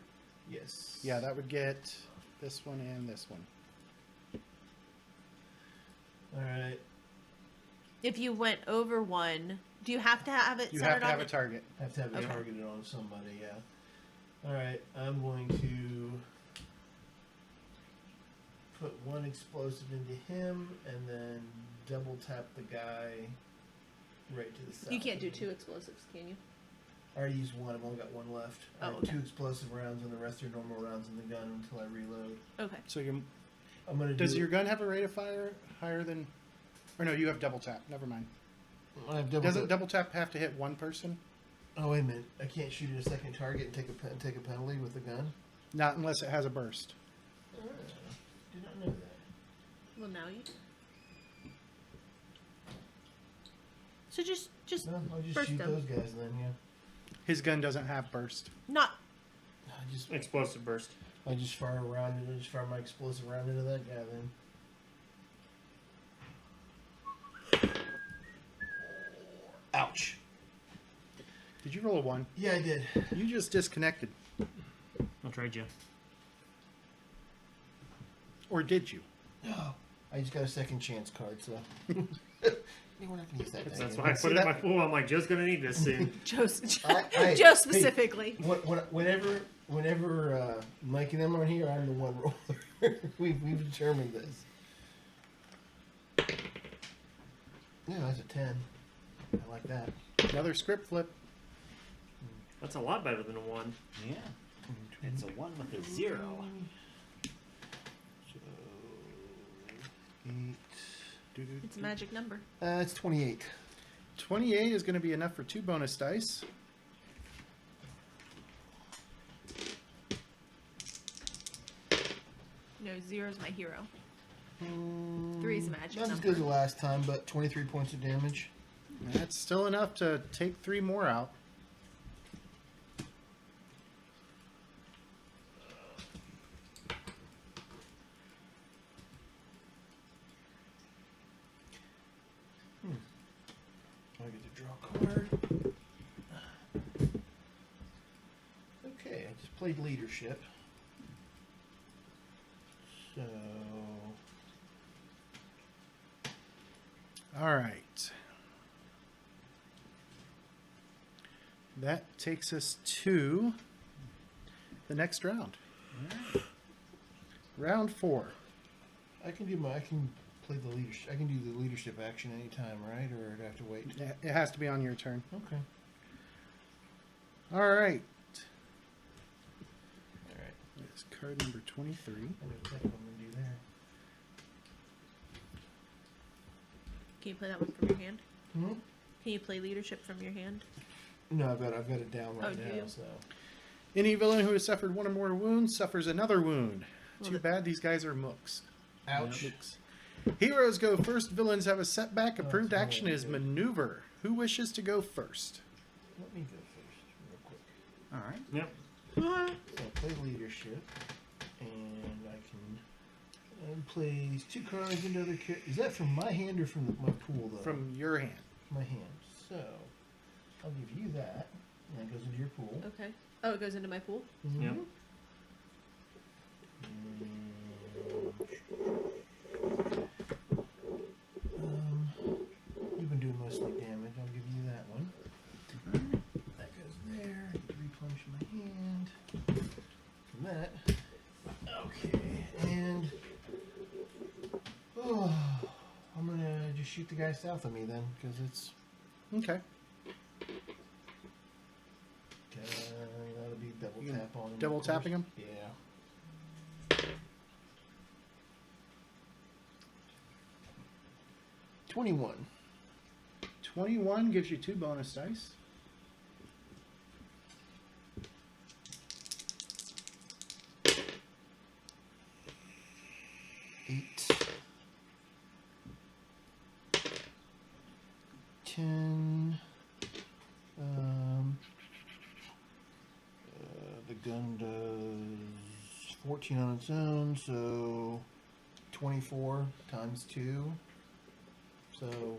Yes. Yeah, that would get this one and this one. All right. If you went over one, do you have to have it You centered have to have on a target. Have to have it Okay. targeted on somebody, yeah. Alright, I'm going to put 1 explosive into him and then double tap the guy right to the south. You can't do 2 explosives, can you? I already used 1, I've only got 1 left. I Oh, have okay. 2 explosive rounds and the rest are normal rounds in the gun until I reload. Okay. So I'm gonna does do your gun have a rate of fire higher than... Or no, you have double tap. Never mind. I have double Doesn't tap- double tap have to hit one person? Oh wait a minute. I can't shoot at a second target and take a penalty with the gun? Not unless it has a burst. Did not know that. Well, now you. So just No, I'll just burst shoot them. those guys then, yeah. His gun doesn't have burst. Not. Explosive burst. I just fire a round and just fire my explosive round into that guy then. Ouch. Did you roll a 1? Yeah, I did. You just disconnected. I'll trade you. Or did you? No. I just got a second chance card, so. We're not gonna use that. That's thing why I anymore. put it in my pool. I'm like, Joe's gonna need this soon. Joe hey, specifically. Whenever Mike and them are here, I'm the one roller. we've determined this. Yeah, that's a 10. I like that. Another script flip. That's a lot better than a 1. Yeah. It's a 1 with a 0. So 8. It's a magic number. It's 28. 28 is going to be enough for 2 bonus dice. No, 0 is my hero. 3 is a magic Not as number. good as the last time, but 23 points of damage. That's still enough to take 3 more out. I get to draw a card. Okay, I just played leadership. So All right. That takes us to the next round. Alright. Round 4. I can play the leadership. I can do the leadership action anytime, right? Or do I have to wait? It has to be on your turn. Okay. All right. All right. It's card number 23. I know exactly what I'm gonna do there. Can you play that one from your hand? Hmm? Can you play leadership from your hand? No, I've got it down right do now. you? So Any villain who has suffered one or more wounds suffers another wound. Well, Too bad these guys are mooks. ouch. Mooks. Heroes go first. Villains have a setback. Approved Oh, action is good. maneuver. Who wishes to go first? Let me go first, real quick. Alright. Yep. So I'll play leadership, and I can play these 2 cards into other characters. Is that from my hand or from my pool, though? From your hand. my hand. So I'll give you that, and that goes into your pool. Okay. Oh, it goes into my pool? Mhm. Yep. You've been doing mostly damage. I'll give you that one. That goes there. Replenish my hand. From that. Okay. And I'm gonna just shoot the guy south of me then, because it's Okay. that'll be double You tap on him. double of course. tapping him? Yeah. 21. 21 gives you 2 bonus dice. Eight. 10. The gun does 14 on its own, so 24 times 2. So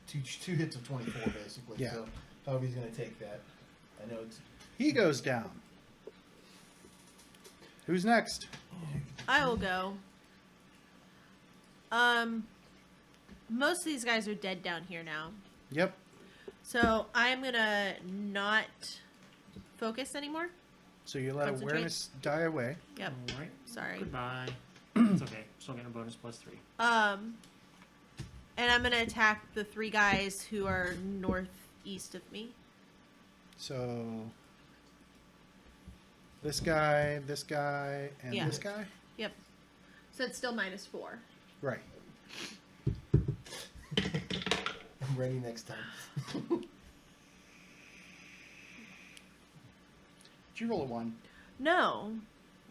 two hits of 24 basically. Yeah. So however he's going to take that. I know it's He goes down. Who's next? I will go. Most of these guys are dead down here now. Yep. So I'm gonna not focus anymore. So you let Concentrate. awareness die away. Yep. All right. Sorry. Goodbye. It's okay. Still getting a bonus +3. And I'm gonna attack the 3 guys who are northeast of me. So this guy, and Yeah. this guy? Yep. So it's still -4. Right. I'm ready next time. Did you roll a 1? No.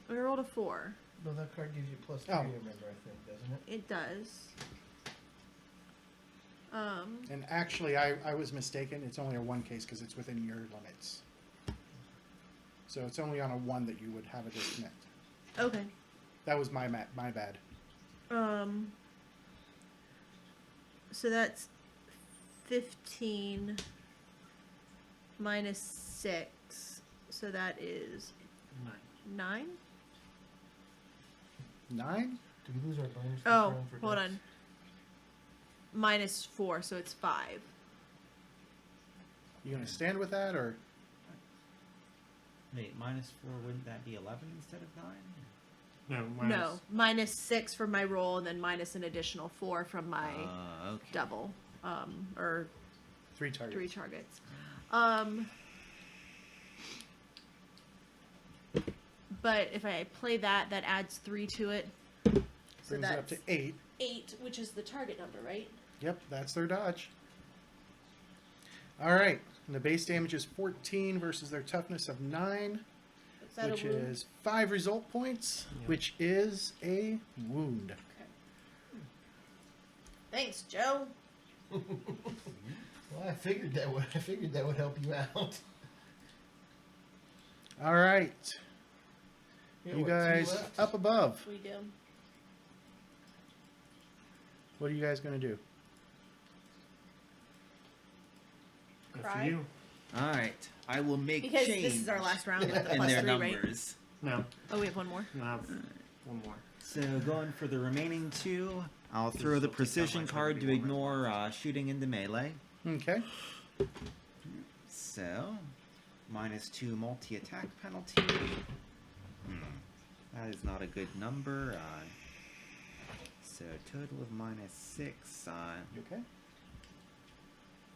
I rolled a 4. No, that card gives you +3, Oh. remember, I think, doesn't it? It does. And actually, I was mistaken. It's only a 1 case because it's within your limits. So it's only on a 1 that you would have a disconnect. Okay. That was my bad. So that's 15 minus 6. So that is 9? 9? Did we lose our bonus? Oh, round for hold dex? on. -4, so it's 5. You gonna stand with that or? Wait, -4, wouldn't that be 11 instead of 9? No. No, -6 for my roll, and then minus an additional 4 from my Okay. double, or 3 targets. 3 targets. But if I play that, that adds 3 to it. So Brings it up that's to 8. 8, which is the target number, right? Yep, that's their dodge. All right. And the base damage is 14 versus their toughness of 9, Is that which a wound? is 5 result points, Yep. which is a wound. Okay. Thanks, Joe. Well, I figured that would help you out. All right. Yeah, You what, 2 guys left? up above. We do. What are you guys going to do? Good Cry? for you. Alright, I will make Because change this is our last round with the in plus their 3, right? numbers. No. Oh, we have one more? You'll have one more. So going for the remaining 2, I'll throw the This will take down precision my card to 71 ignore shooting into melee. Okay. So, -2 multi-attack penalty. That is not a good number. So, total of -6. You okay?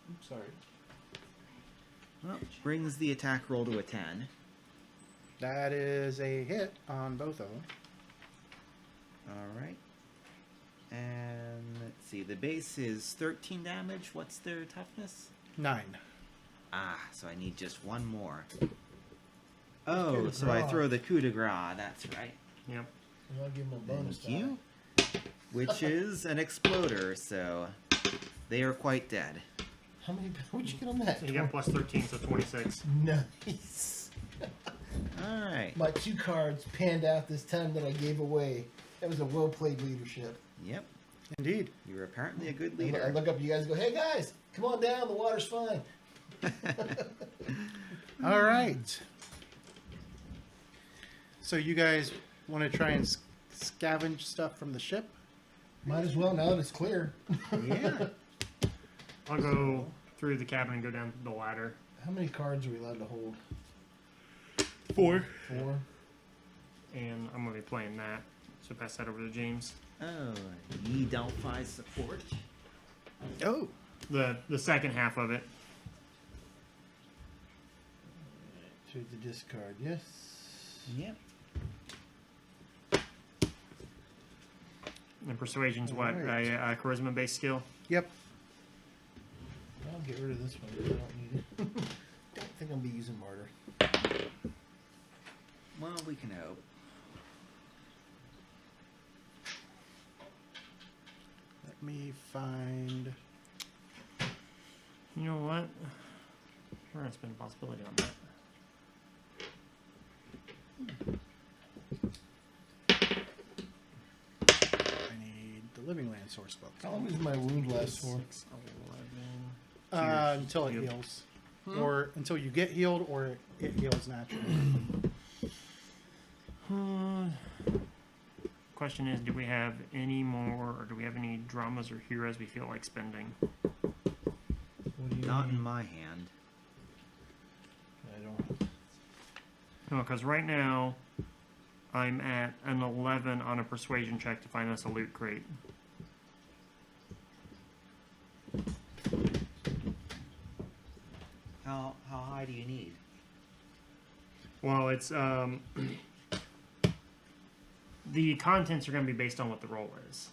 I'm sorry. Well, brings the attack roll to a 10. That is a hit on both of them. Alright. And let's see, the base is 13 damage. What's their toughness? 9. Ah, so I need just one more. Oh, so I throw the coup de grace, that's right. Yep. And I'll give him a bonus Thank you. die. Which is an exploder, so they are quite dead. How many? What'd you get on that? So you got plus 13, so 26. Nice. Alright. My 2 cards panned out this time that I gave away. That was a well-played leadership. Yep. Indeed. You're apparently a good I leader. look up at you guys and go, hey guys, come on down, the water's fine. All right. So you guys want to try and scavenge stuff from the ship? Might as well now that it's clear. Yeah. I'll go through the cabin and go down the ladder. How many cards are we allowed to hold? 4. 4? And I'm going to be playing that. So pass that over to James. Oh, ye Delphi support. Oh. The second half of it. To the discard, yes. Yep. And persuasion's what? Alright. A charisma-based skill? Yep. I'll get rid of this one because I don't need it. Don't think I'll be using Martyr. Well, we can hope. Let me find. You know what? We're going to spend a possibility on that. I need the Living Land source book. How long does my wound last for? 6, 11. Until it Healed. heals. Or until you get healed or it heals naturally. Question is, do we have any more, or do we have any dramas or heroes we feel like spending? What do you Not need? in my hand. I don't. No, because right now I'm at an 11 on a persuasion check to find us a loot crate. How high do you need? Well, it's the contents are going to be based on what the roll is.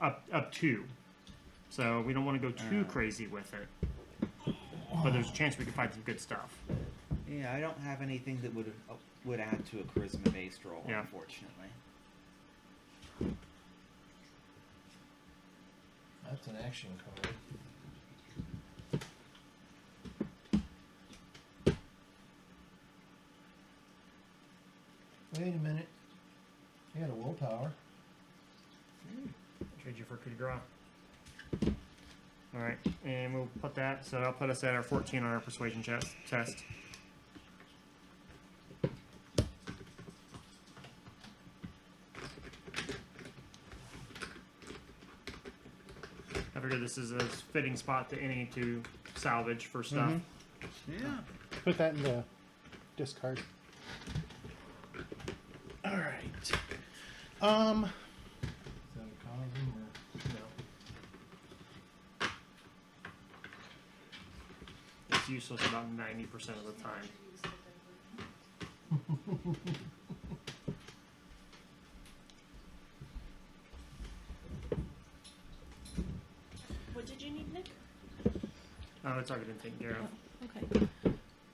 Up to. So we don't want to go too crazy with it. But there's a chance we could find some good stuff. Yeah, I don't have anything that would add to a charisma-based roll, Yeah. unfortunately. That's an action card. Wait a minute. I got a willpower. Trade you for coup de grace. Alright, and we'll put that, so that'll put us at our 14 on our persuasion test. I figure this is a fitting spot to any to salvage for stuff. Yeah. Put that in the discard. All right. Is that a Economy or No. It's useless about 90% of the time. What did you need, Nick? Oh, it's already been taken care of. Okay.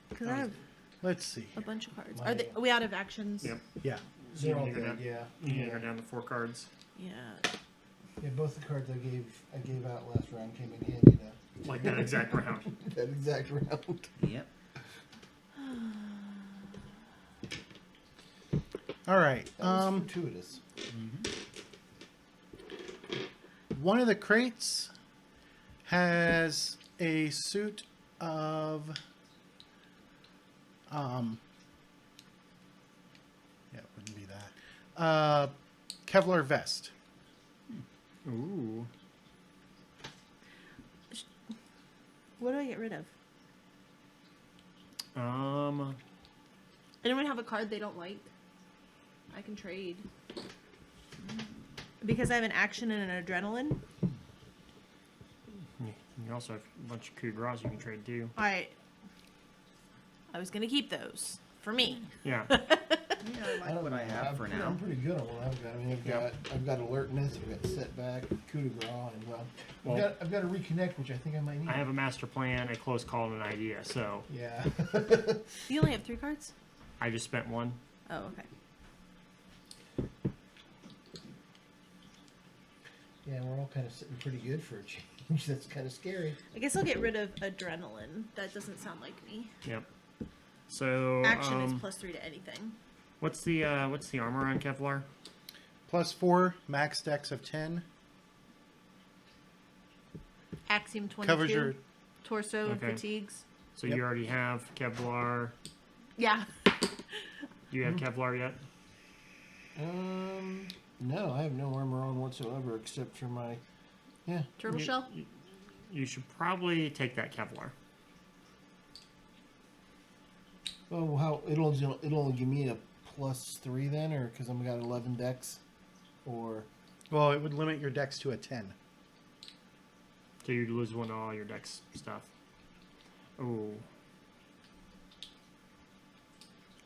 Because I have Let's see. a bunch of cards. Are we out of actions? Yep. Yeah. They're all You can dead, go yeah. You can go down to 4 cards. Yeah. Yeah, both the cards I gave out last round came in handy now. Like that exact round. That exact round. Yep. All right. That was fortuitous. One of the crates has a suit of yeah, it wouldn't be that. Kevlar vest. Ooh. What do I get rid of? Anyone have a card they don't like? I can trade. Because I have an action and an adrenaline. You also have a bunch of coup de grace you can trade too. I was gonna keep those for me. Yeah. Yeah, I like what I have for now. I'm pretty good on what I've got. I mean, I've got alertness, I've got setback, coup de grace, and I've got to reconnect, which I think I might need. I have a master plan, a close call, and an idea. So Yeah. You only have 3 cards? I just spent one. Oh, okay. Yeah, we're all kind of sitting pretty good for a change. That's kind of scary. I guess I'll get rid of adrenaline. That doesn't sound like me. Yep. So Action is +3 to anything. What's the armor on Kevlar? +4, max dex of 10. Axiom 22. Covers your... Torso and Okay. fatigues. So Yep. you already have Kevlar. Yeah. Do you have Kevlar yet? No, I have no armor on whatsoever except for my, Turtle shell? You should probably take that Kevlar. Oh, how it'll only give me a +3 then, or because I've got 11 dex, or Well, it would limit your dex to a 10. So you'd lose one to all your dex stuff. Oh,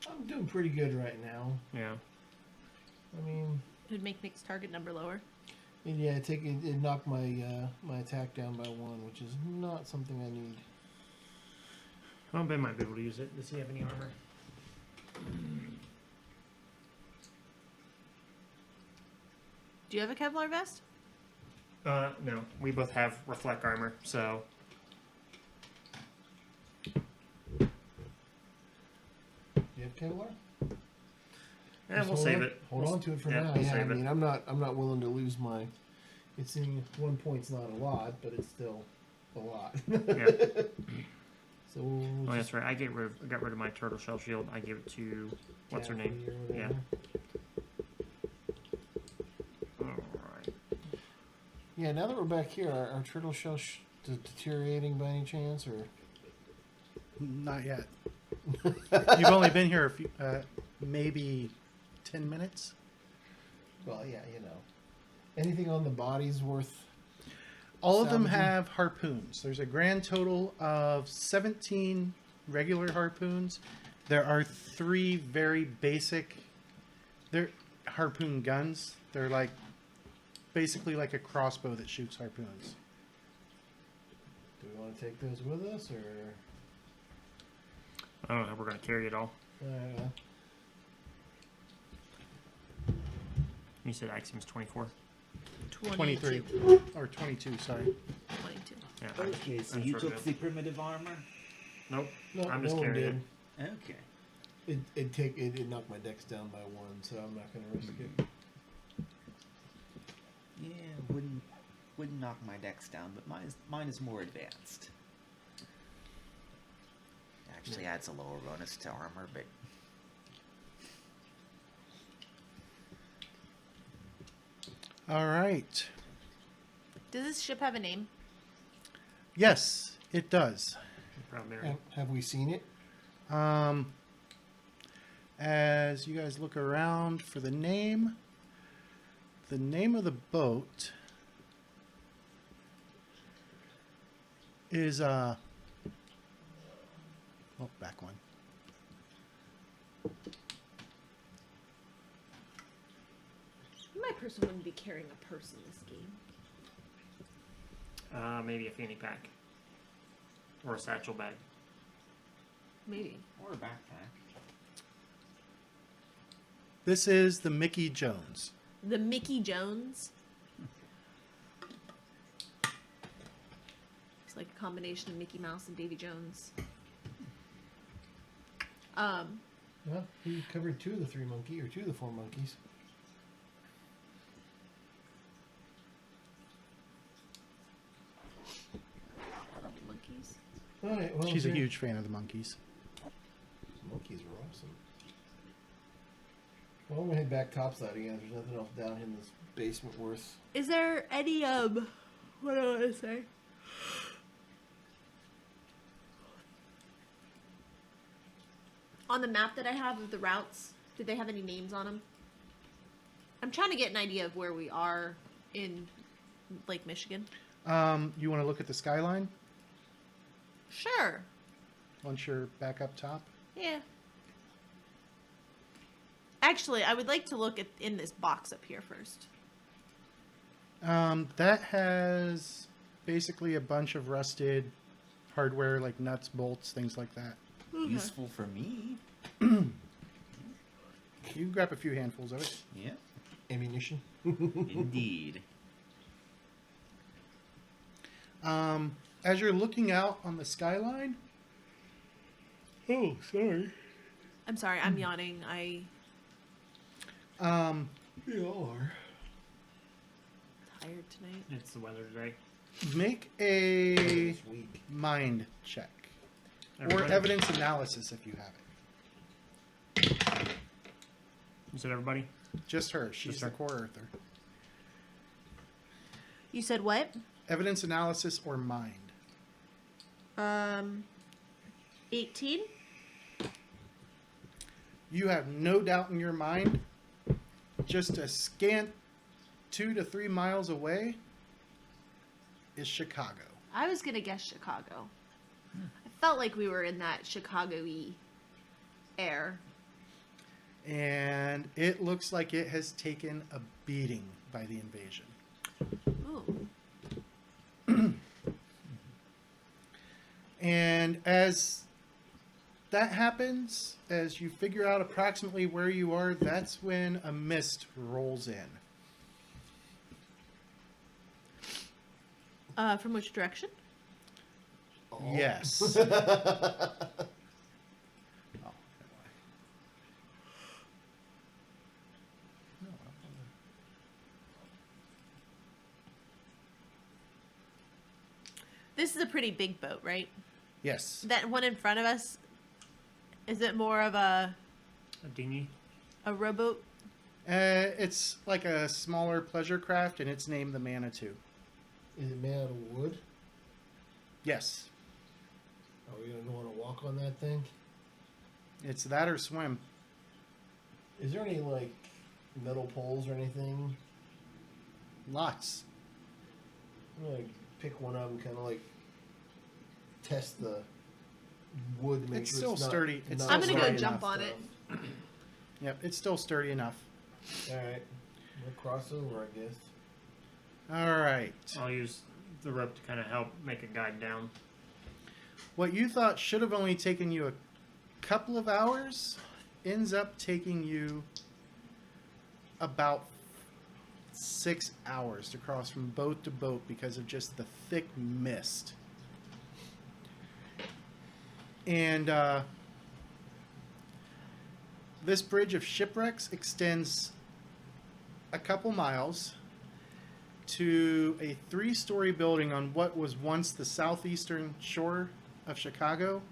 I'm doing pretty good right now. yeah. I mean, It would make Nick's target number lower. it knocked my my attack down by 1, which is not something I need. Well, Ben might be able to use it. Does he have any armor? Do you have a Kevlar vest? No. We both have reflect armor, so Do you have Kevlar? yeah, Just we'll save it. Hold on to it for yeah, now. We'll Yeah, I save mean, it. I'm not willing to lose my. It's in 1 point's not a lot, but it's still a lot. Yeah. So we'll Oh, just that's right. I got rid of my turtle shell shield. I gave it to what's her Kathy name? or Yeah. whatever. All right. Yeah, now that we're back here, are turtle shell deteriorating by any chance, or? Not yet. You've only been here a few, maybe 10 minutes. Well, yeah, anything on the body's worth. All of them Salvaging? have harpoons. There's a grand total of 17 regular harpoons. There are 3 very basic. They're harpoon guns. They're like basically like a crossbow that shoots harpoons. Do we want to take those with us, or? I don't know how we're gonna carry it all. You said Axiom's 24. 23 or 22. Sorry. 22. Yeah. Okay, so you took the primitive armor? Nope. No, I'm just no one carrying did. Okay. It knocked my dex down by 1, so I'm not going to risk it. Yeah, wouldn't knock my dex down, but mine is more advanced. Actually adds a lower bonus to armor, but All right. Does this ship have a name? Yes, it does. Probably right. Have we seen it? As you guys look around for the name of the boat is back one. My person wouldn't be carrying a purse in this game. Maybe a fanny pack or a satchel bag. Maybe. or a backpack. This is the Mickey Jones. The Mickey Jones. It's like a combination of Mickey Mouse and Davy Jones. Well, he covered 2 of the 3 monkey, or 2 of the 4 monkeys. Monkeys. All right, well, She's a huge fan of the monkeys. Monkeys are awesome. Well, I'm gonna head back topside again. There's nothing else down in this basement worth. Is there any what do I want to say? On the map that I have of the routes, did they have any names on them? I'm trying to get an idea of where we are in Lake Michigan. You want to look at the skyline Sure. once you're back up top? Yeah. Actually, I would like to look at in this box up here first. That has basically a bunch of rusted hardware like nuts, bolts, things like that. Okay. Useful for me. You can grab a few handfuls of it. Yeah, Ammunition. indeed. As you're looking out on the skyline. Oh, sorry. I'm sorry, I'm yawning. You all are. Tired tonight. It's the weather today. Make a This week. mind check. Everybody? Or evidence analysis if you have it. You said everybody? Just her. She's Just the her. core earther. You said what? Evidence analysis or mind. 18? You have no doubt in your mind, just a scant 2 to 3 miles away is Chicago. I was gonna guess Chicago. I felt like we were in that Chicago-y air. And it looks like it has taken a beating by the invasion. Ooh. And as that happens, as you figure out approximately where you are, that's when a mist rolls in. From which direction? Yes. This is a pretty big boat, right? Yes. That one in front of us, is it more of a A dinghy? rowboat? It's like a smaller pleasure craft, and it's named the Manitou. Is it made out of wood? Yes. Are we gonna want to walk on that thing? It's that or swim. Is there any like metal poles or anything? Lots. I'm gonna pick one up and kind of like test the wood. To make It's sure still it's not, sturdy. It's not still I'm gonna go sturdy jump enough. on it. Yep, it's still sturdy enough. All right, we'll cross over, I guess. All right. I'll use the rope to kind of help make a guide down. What you thought should have only taken you a couple of hours ends up taking you about 6 hours to cross from boat to boat because of just the thick mist. And this bridge of shipwrecks extends a couple miles to a 3-story building on what was once the southeastern shore of Chicago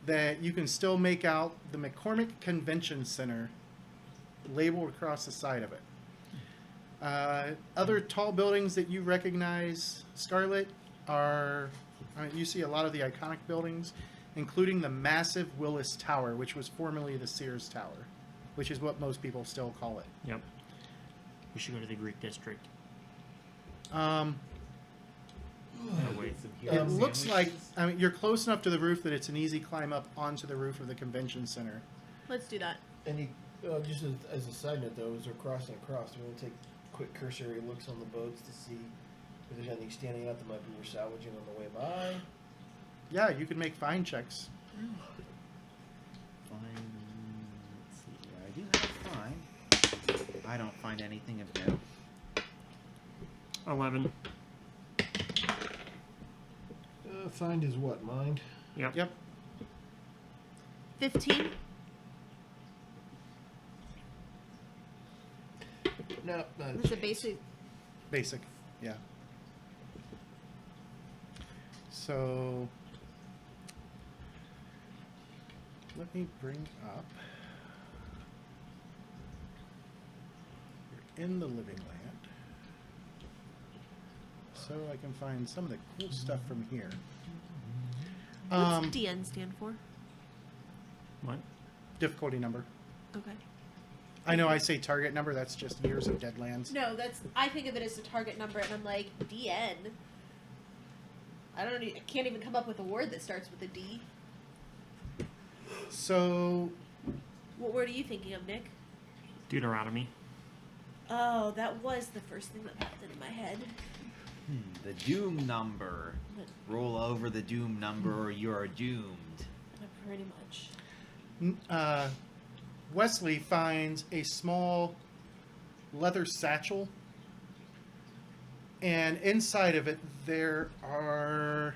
that you can still make out the McCormick Convention Center labeled across the side of it. Other tall buildings that you recognize, Scarlett, are you see a lot of the iconic buildings, including the massive Willis Tower, which was formerly the Sears Tower, which is what most people still call it. Yep. We should go to the Greek district. Oh, wait. It looks like you're close enough to the roof that it's an easy climb up onto the roof of the convention center. Let's do that. Any just as a side note, though, as we're crossing across, we're gonna take quick cursory looks on the boats to see if there's anything standing out that might be worth salvaging on the way by. Yeah, you can make find checks. Fine. Let's see here. I do have find. I don't find anything of note. 11. Find is what? Mind? Yep. Yep. 15? No, not It's a basic. Basic, yeah. So let me bring up. You're in the living land, so I can find some of the cool stuff from here. What's DN stand for? What? Difficulty number. Okay. I know I say target number. That's just years of Deadlands. No, I think of it as a target number, and I'm like, DN. I can't even come up with a word that starts with a D. So, What word are you thinking of, Nick? Deuteronomy. Oh, that was the first thing that popped into my head. The doom number. Roll over the doom number or you are doomed. Pretty much. Wesley finds a small leather satchel, and inside of it there are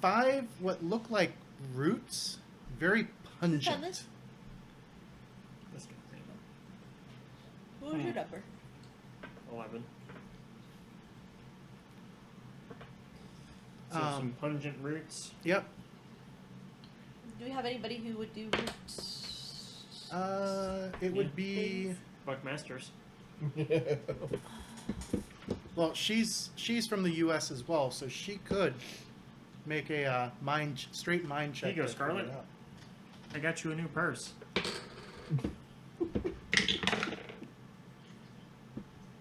5 what look like roots, very pungent. This? Let's get random. What was your number? 11. So some pungent roots. Yep. Do we have anybody who would do roots? It would be Buckmasters. well. She's from the U.S. as well, so she could make a straight mind check. Here you go, to figure Scarlet. it out. I got you a new purse.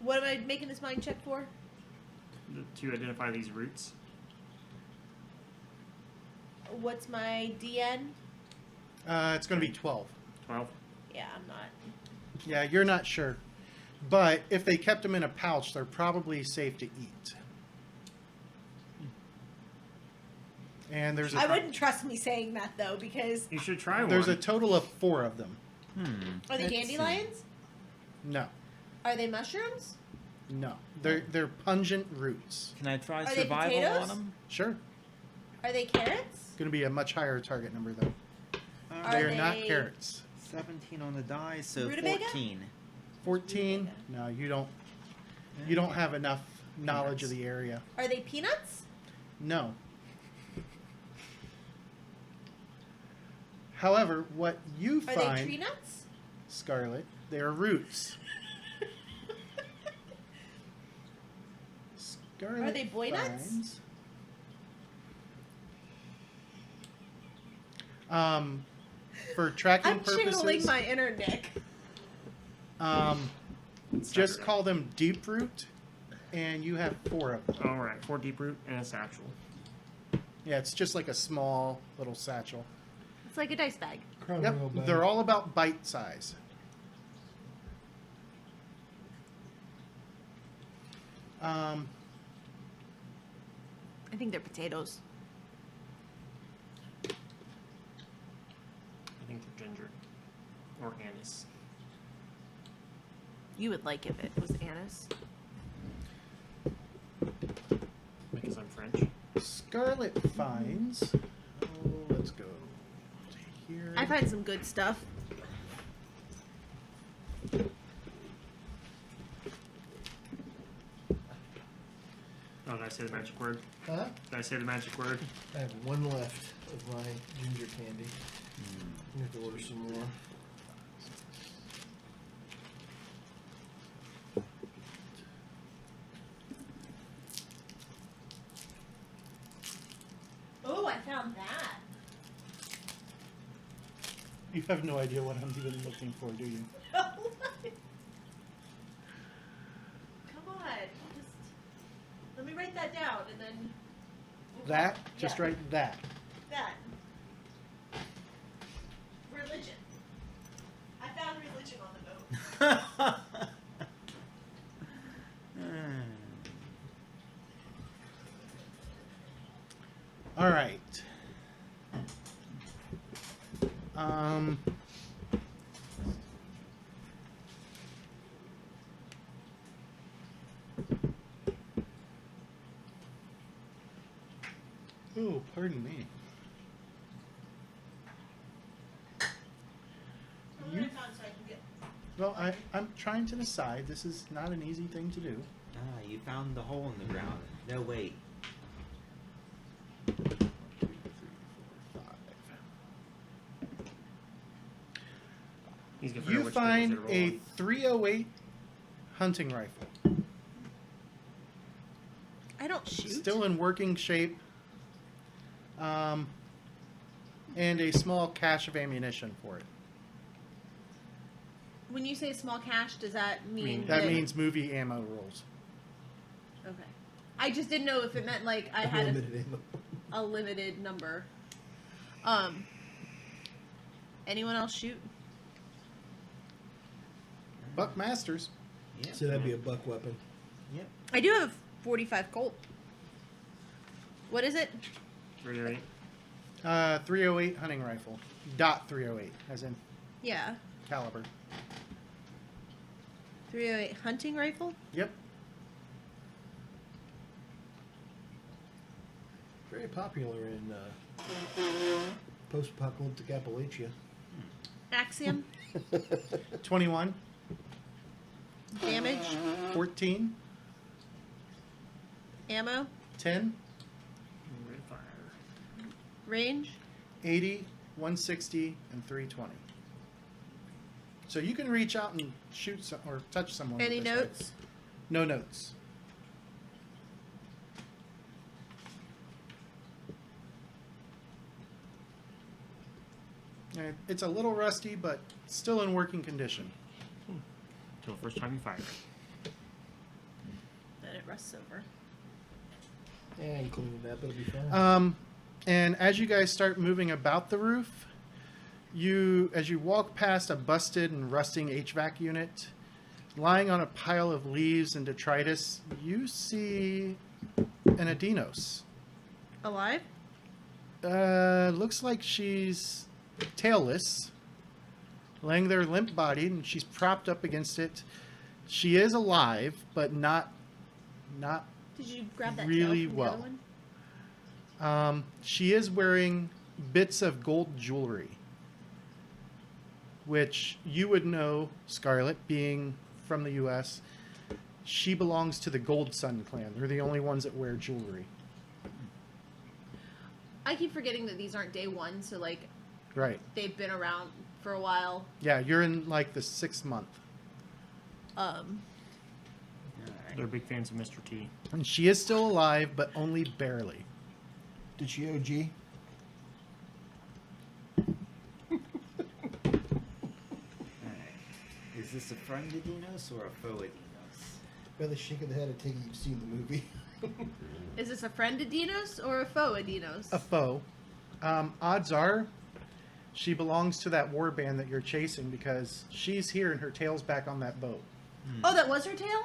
What am I making this mind check for? To identify these roots. What's my DN? It's going to be 12. 12. Yeah, I'm not. Yeah, you're not sure. But if they kept them in a pouch, they're probably safe to eat. And there's I wouldn't trust me saying that though, because You should try one. there's a total of 4 of them. are they Let's dandelions? No, Are they mushrooms? no, they're pungent roots. Can I try Are they survival potatoes? on them? Sure, Are they carrots? going to be a much higher target number though. Are They are not they- carrots. 17 on the die, so Rutabaga? 14. 14. No, you don't. You don't have enough knowledge of the area. Are they peanuts? No. However, what you Are find, they tree nuts? Scarlet, they are roots. Scarlet Are they boy nuts? finds- for tracking I'm purposes, channeling my inner Nick. just call them deep root, and you have 4 of them. All right, 4 deep root and a satchel. Yeah, it's just like a small little satchel. It's like a dice bag. Yep, they're all about bite size. I think they're potatoes. I think they're ginger. Or anise. You would like if it was anise. Because I'm French. Scarlet finds. Oh, let's go to here. I find some good stuff. Oh, did I say the magic word? Huh? Did I say the magic word? I have 1 left of my ginger candy. I have to order some more. Oh, I found that. You have no idea what I'm even looking for, do you? Come on. Just let me write that down and then That? Just Yeah. write that. that. Religion. I found religion on the boat. All right. Oh, pardon me. What I found so I can get. Well, I'm trying to decide. This is not an easy thing to do. Ah, you found the hole in the ground. No, wait. 1, 2, 3, 4, 5. He's gonna figure You which find tables they're a rolling. 308 hunting rifle. I don't shoot. Still in working shape. and a small cache of ammunition for it. When you say small cache, does that mean That means movie ammo rolls. Okay. I just didn't know if it meant like I had Unlimited ammo. a limited number. Anyone else shoot? Buck Masters. Yeah. So that'd be a buck weapon. Yep. I do have 45 Colt. What is it? 308. 308 hunting rifle. .308, as in Yeah. caliber. 308 hunting rifle? Yep. Very popular in post-apocalyptic Appalachia. Axiom? 21, Damage? 14, Ammo? 10, Red fire. Range? 80, 160, and 320. So you can reach out and shoot or touch someone. Any with this notes? rifle. No notes. It's a little rusty, but still in working condition. Until the first time you fire it. Then it rusts over. Yeah, including that, but it'll be fine. And as you guys start moving about the roof, as you walk past a busted and rusting HVAC unit, lying on a pile of leaves and detritus, you see an Edeinos. Alive? Looks like she's tailless, laying there limp-bodied, and she's propped up against it. She is alive, but not Did you grab that really tail from well. the other one? She is wearing bits of gold jewelry, which you would know, Scarlet, being from the U.S. She belongs to the Gold Sun clan. They're the only ones that wear jewelry. I keep forgetting that these aren't day one, so like Right. they've been around for a while. Yeah, you're in like the 6th month. Alright. They're big fans of Mr. T. And she is still alive, but only barely. Did she OG? Alright. Is this a friend Edeinos or a foe Edeinos? By the shake of the head, I take it you've seen the movie. Is this a friend Edeinos or a foe Edeinos? A foe. Odds are she belongs to that war band that you're chasing because she's here and her tail's back on that boat. Oh, that was her tail?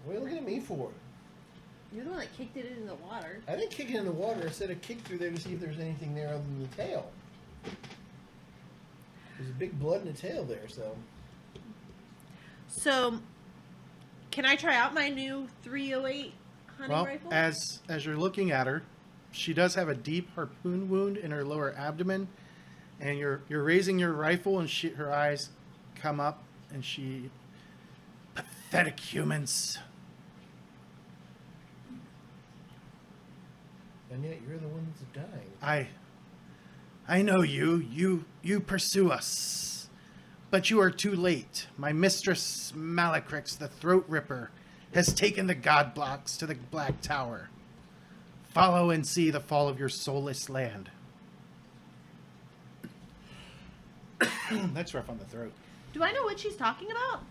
What are you looking at me for? You're the one that kicked it into the water. I didn't kick it in the water. I said I kicked through there to see if there's anything there other than the tail. There's a big blood in the tail there, so. So, can I try out my new 308 hunting Well, rifle? as you're looking at her, she does have a deep harpoon wound in her lower abdomen, and you're raising your rifle, and her eyes come up, and she, pathetic humans. And yet you're the one that's dying. I know you pursue us, but you are too late. My mistress Malacrix, the Throat Ripper, has taken the God Blocks to the Black Tower. Follow and see the fall of your soulless land. That's rough on the throat. Do I know what she's talking about?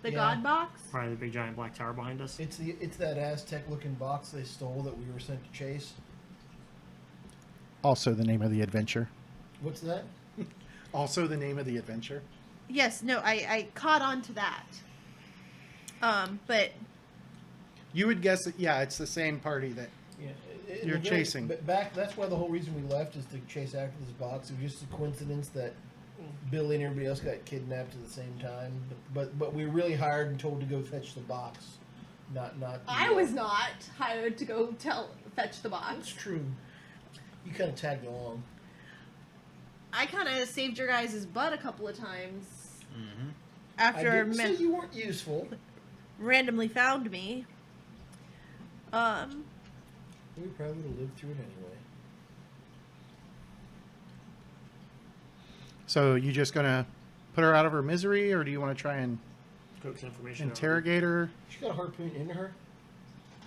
The Yeah. God box? Probably the big giant black tower behind us. It's that Aztec-looking box they stole that we were sent to chase. Also the name of the adventure. What's that? Also the name of the adventure. Yes, no, I caught on to that. But You would guess that, yeah, it's the same party that... Yeah, You're chasing. But back, that's why the whole reason we left is to chase after this box. It was just a coincidence that Billy and everybody else got kidnapped at the same time. But we were really hired and told to go fetch the box. Not. I was not hired to go fetch the That's box. true. You kind of tagged along. I kind of saved your guys' butt a couple of times Mm-hmm. I after didn't say you weren't useful. randomly found me. We probably would have lived through it anyway. So you just gonna put her out of her misery, or do you want to try and Coax information. interrogate her? She got a harpoon in her.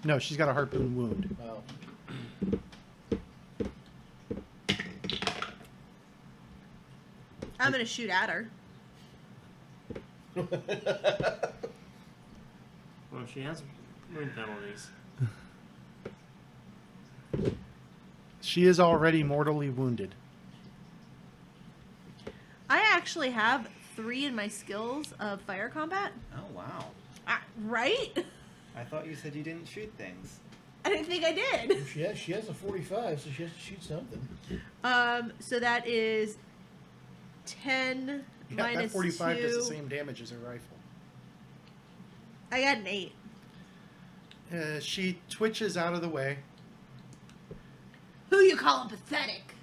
No, she's got a harpoon wound. Wow. I'm gonna shoot at her. Well, she has wound penalties. She is already mortally wounded. I actually have 3 in my skills of fire combat. Oh wow! Right? I thought you said you didn't shoot things. I didn't think I did. She has a 45, so she has to shoot something. So that is 10 Yeah, minus that 45 2. does the same damage as her rifle. I got an 8. She twitches out of the way. Who you calling pathetic?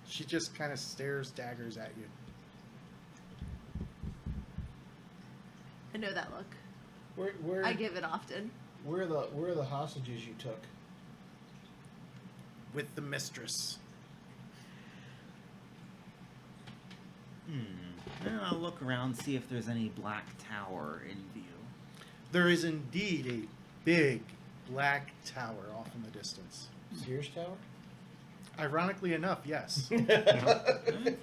She just kind of stares daggers at you. I know that look. Where I give it often. where are the hostages you took? With the mistress. I'll look around, see if there's any black tower in view. There is indeed a big black tower off in the distance. Sears Tower? Ironically enough, yes. Okay.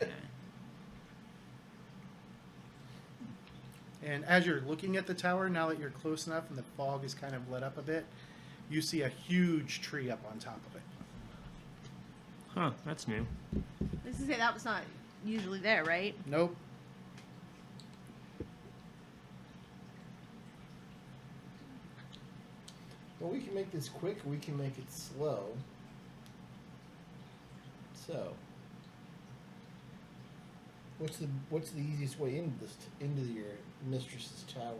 And as you're looking at the tower, now that you're close enough and the fog is kind of lit up a bit, you see a huge tree up on top of it. Huh, that's new. This is that was not usually there, right? Nope. Well, we can make this quick, or we can make it slow. So, what's the easiest way into into your mistress's tower?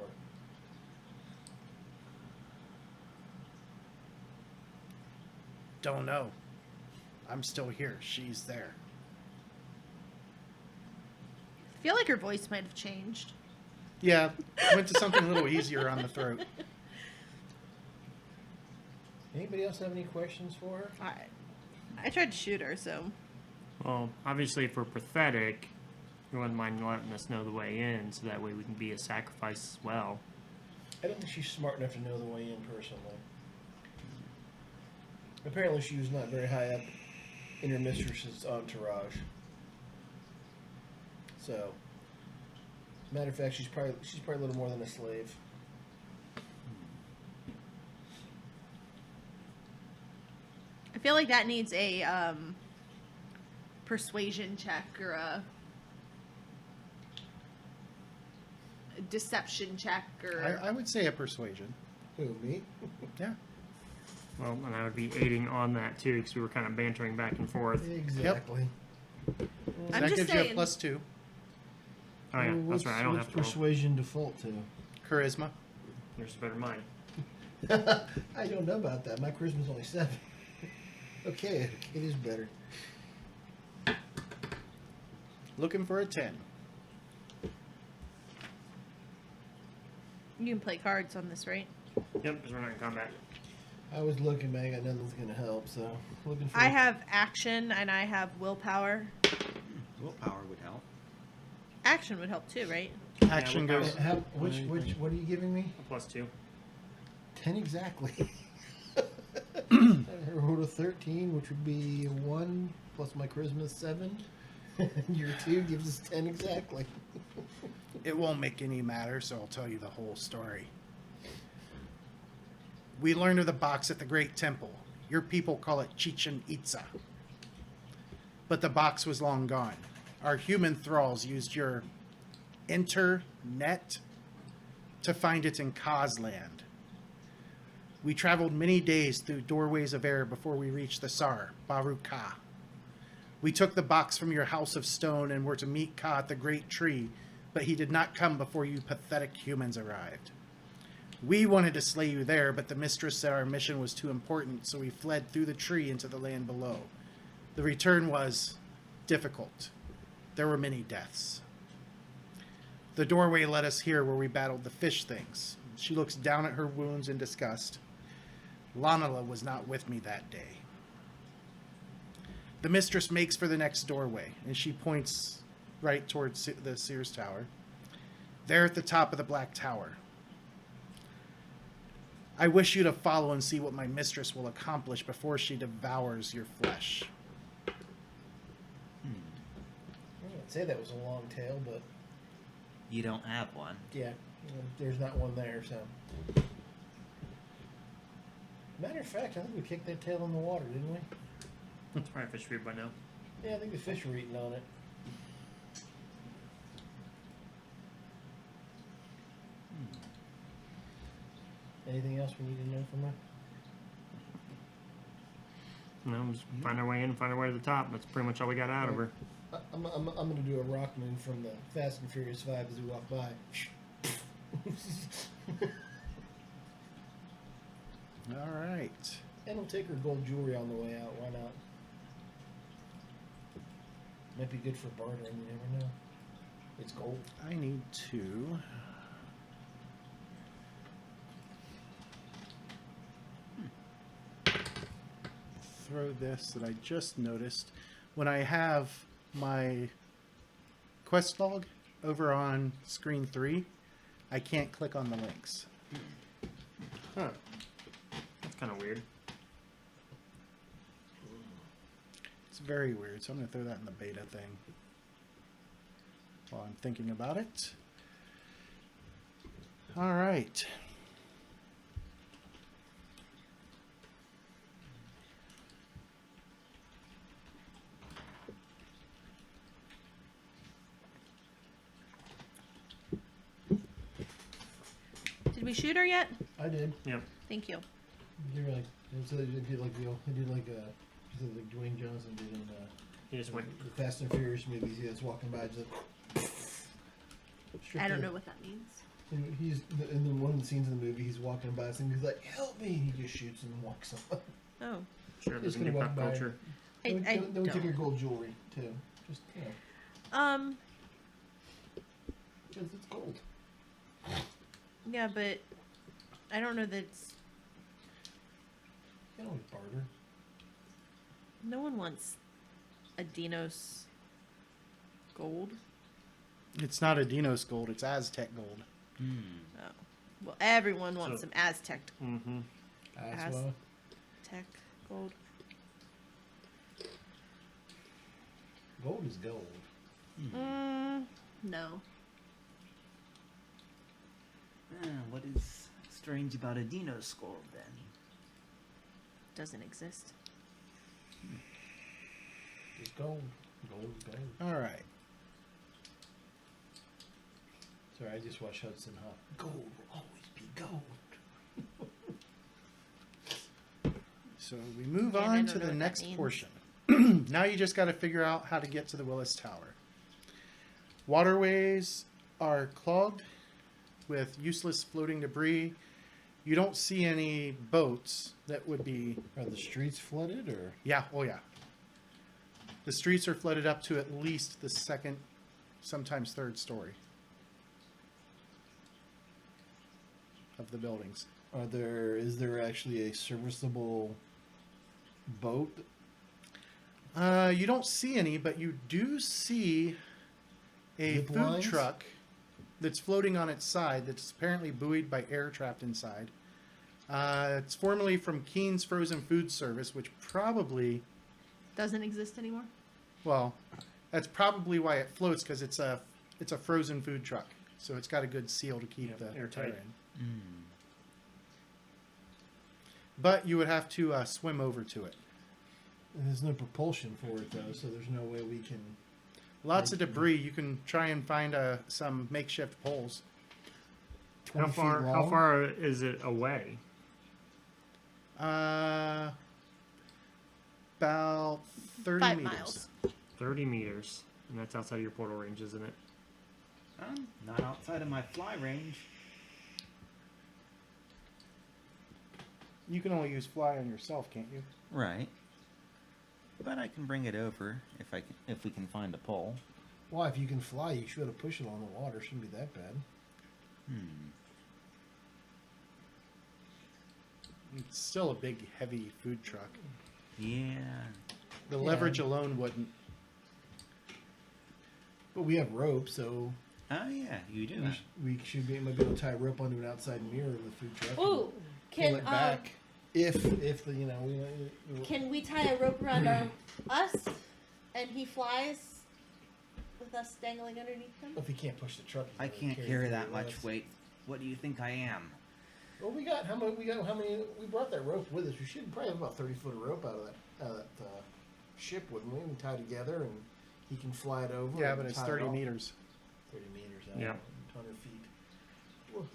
Don't know. I'm still here. She's there. I feel like her voice might have changed. Yeah, went to something a little easier on the throat. Anybody else have any questions for her? I tried to shoot her, so Well, obviously, if we're pathetic, you wouldn't mind letting us know the way in, so that way we can be a sacrifice as well. I don't think she's smart enough to know the way in personally. Apparently, she was not very high up in her mistress's entourage. So, matter of fact, she's probably a little more than a slave. I feel like that needs a persuasion check or a deception check or I would say a persuasion. Who, me? Yeah. Well, and I would be aiding on that too, because we were kind of bantering back and forth. Exactly. I'm That just gives you a saying. +2. Oh yeah, What's- that's right. I don't what's have to roll. persuasion default to? Charisma. Yours is better than mine. I don't know about that. My charisma's only 7. Okay, it is better. Looking for a 10. You can play cards on this, right? Yep, because we're not in combat. I was looking, man. I got nothing's gonna help. So looking for. I have action and I have willpower. Willpower would help. Action would help too, right? Action Yeah, goes. Which what are you giving me? A +2. 10 exactly. I rolled a 13, which would be a 1 plus my charisma is 7. Your 2 gives us 10 exactly. It won't make any matter, so I'll tell you the whole story. We learned of the box at the Great Temple. Your people call it Chichen Itza. But the box was long gone. Our human thralls used your internet to find it in Kazland. We traveled many days through doorways of air before we reached the Tsar, Baru Ka. We took the box from your house of stone and were to meet Ka at the great tree, but he did not come before you pathetic humans arrived. We wanted to slay you there, but the mistress said our mission was too important, so we fled through the tree into the land below. The return was difficult. There were many deaths. The doorway led us here where we battled the fish things. She looks down at her wounds in disgust. Lanala was not with me that day. The mistress makes for the next doorway, and she points right towards the Sears Tower. There at the top of the Black Tower. I wish you to follow and see what my mistress will accomplish before she devours your flesh. I wouldn't say that was a long tail, but You don't have one. yeah, there's not one there. So, matter of fact, I think we kicked that tail in the water, didn't we? It's probably fish food by now. Yeah, I think the fish were eating on it. Anything else we need to know from her? No, just find our way in, find our way to the top. That's pretty much all we got out of her. I'm going to do a rock move from the Fast and Furious 5 as we walk by. All right. And we'll take her gold jewelry on the way out. Why not? Might be good for bartering. You never know. It's gold. I need to... throw this that I just noticed. When I have my quest log over on screen 3, I can't click on the links. Huh. That's kind of weird. It's very weird, so I'm going to throw that in the beta thing while I'm thinking about it. All right. Did we shoot her yet? I did. Yep. Thank you. You're like, so they did like Dwayne Johnson did in He just went. the Fast and Furious movies. He was walking by, just I don't know what that means. And he's in the one of the scenes in the movie. He's walking by, and he's like, "Help me!" And he just shoots and walks on. Oh. Sure, Just doesn't gonna do walk pop by. culture. I Then we take your don't. gold jewelry too. Just because it's gold. Yeah, but I don't know that it's... You can always barter. No one wants Edeinos gold. It's not Edeinos gold, it's Aztec gold. Oh. Well, everyone wants So- some Aztec Mm-hmm. That's why. gold. Gold is gold. No. What is strange about Edeinos gold then? Doesn't exist. It's gold. Gold is gold. All right. Sorry, I just watched Hudson Hawk. Gold will always be gold. So we move Yeah, I on don't to know the what that next means. portion. Now you just got to figure out how to get to the Willis Tower. Waterways are clogged with useless floating debris. You don't see any boats that would be... Are the streets flooded or? Yeah, oh yeah. The streets are flooded up to at least the second, sometimes third story of the buildings. Is there actually a serviceable boat? You don't see any, but you do see a Zip food lines? truck that's floating on its side that's apparently buoyed by air trapped inside. It's formerly from Keen's Frozen Food Service, which probably, Doesn't exist anymore? well, that's probably why it floats, because it's a frozen food truck. So it's got a good seal to keep Yeah, the airtight. air in. But you would have to swim over to it. There's no propulsion for it though, so there's no way we can. Lots of debris. You can try and find some makeshift poles. 20 How feet far? How long? far is it away? About 30 5 meters. miles. 30 meters, and that's outside of your portal range, isn't it? Not outside of my fly range. You can only use fly on yourself, can't you? Right. But I can bring it over if we can find a pole. Well, if you can fly, you should be able to push it on the water. Shouldn't be that bad. It's still a big, heavy food truck. Yeah. The Yeah. leverage alone wouldn't. But we have rope, so Oh yeah, you do. we should be able to tie a rope onto an outside mirror of the food truck. Ooh, Can, pull it back. If the we Can we tie a rope around us, and he flies with us dangling underneath him? if he can't push the truck, I can't carry that much weight. What do you think I am? Well, we got how many? We brought that rope with us. We should probably have about 30 foot of rope out of that ship, wouldn't we? We tie together, and he can fly it over. Yeah, and but it's tie it 30 off. meters. 30 meters. Yeah. 100 feet. Well,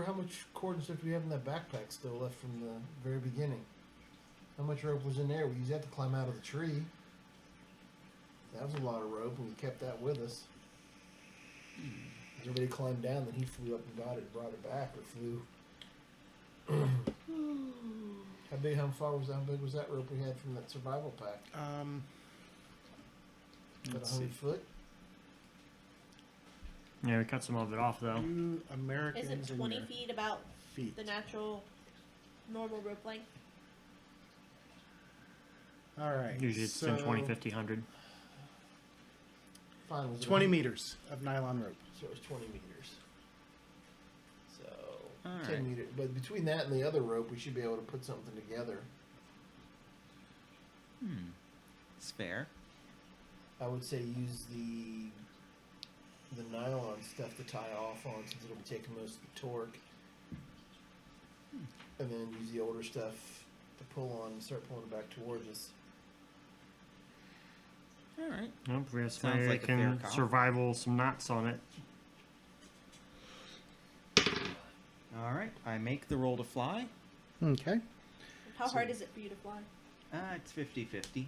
how much cord and stuff do we have in that backpack still left from the very beginning? How much rope was in there? We used that to climb out of the tree. That was a lot of rope, and we kept that with us. Everybody climbed down, then he flew up and got it, brought it back, or flew. How big was that rope we had from that survival pack? About Let's 100 see. foot. Yeah, we cut some of it off though. You Americans Isn't and 20 your feet about feet. the natural, normal rope length? All right. Usually it's 10, 20, 50, 100. Fine, was it 20 100? meters of nylon rope. So it was 20 meters. So All 10 right. meters. But between that and the other rope, we should be able to put something together. It's fair. I would say use the nylon stuff to tie off on, since it'll be taking most of the torque. And then use the older stuff to pull on and start pulling it back towards us. All right. Nope, we have Sounds somebody like that a fair can call. survival some knots on it. All right. I make the roll to fly. Okay. How hard is it for you to fly? It's 50-50.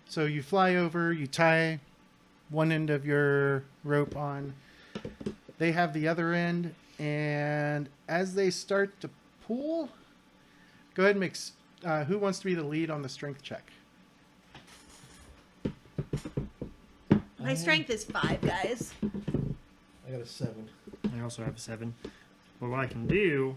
So you fly over, you tie one end of your rope on. They have the other end, and as they start to pull, go ahead and mix. Who wants to be the lead on the strength check? My strength is 5, guys. I got a 7. I also have a 7. Well, what I can do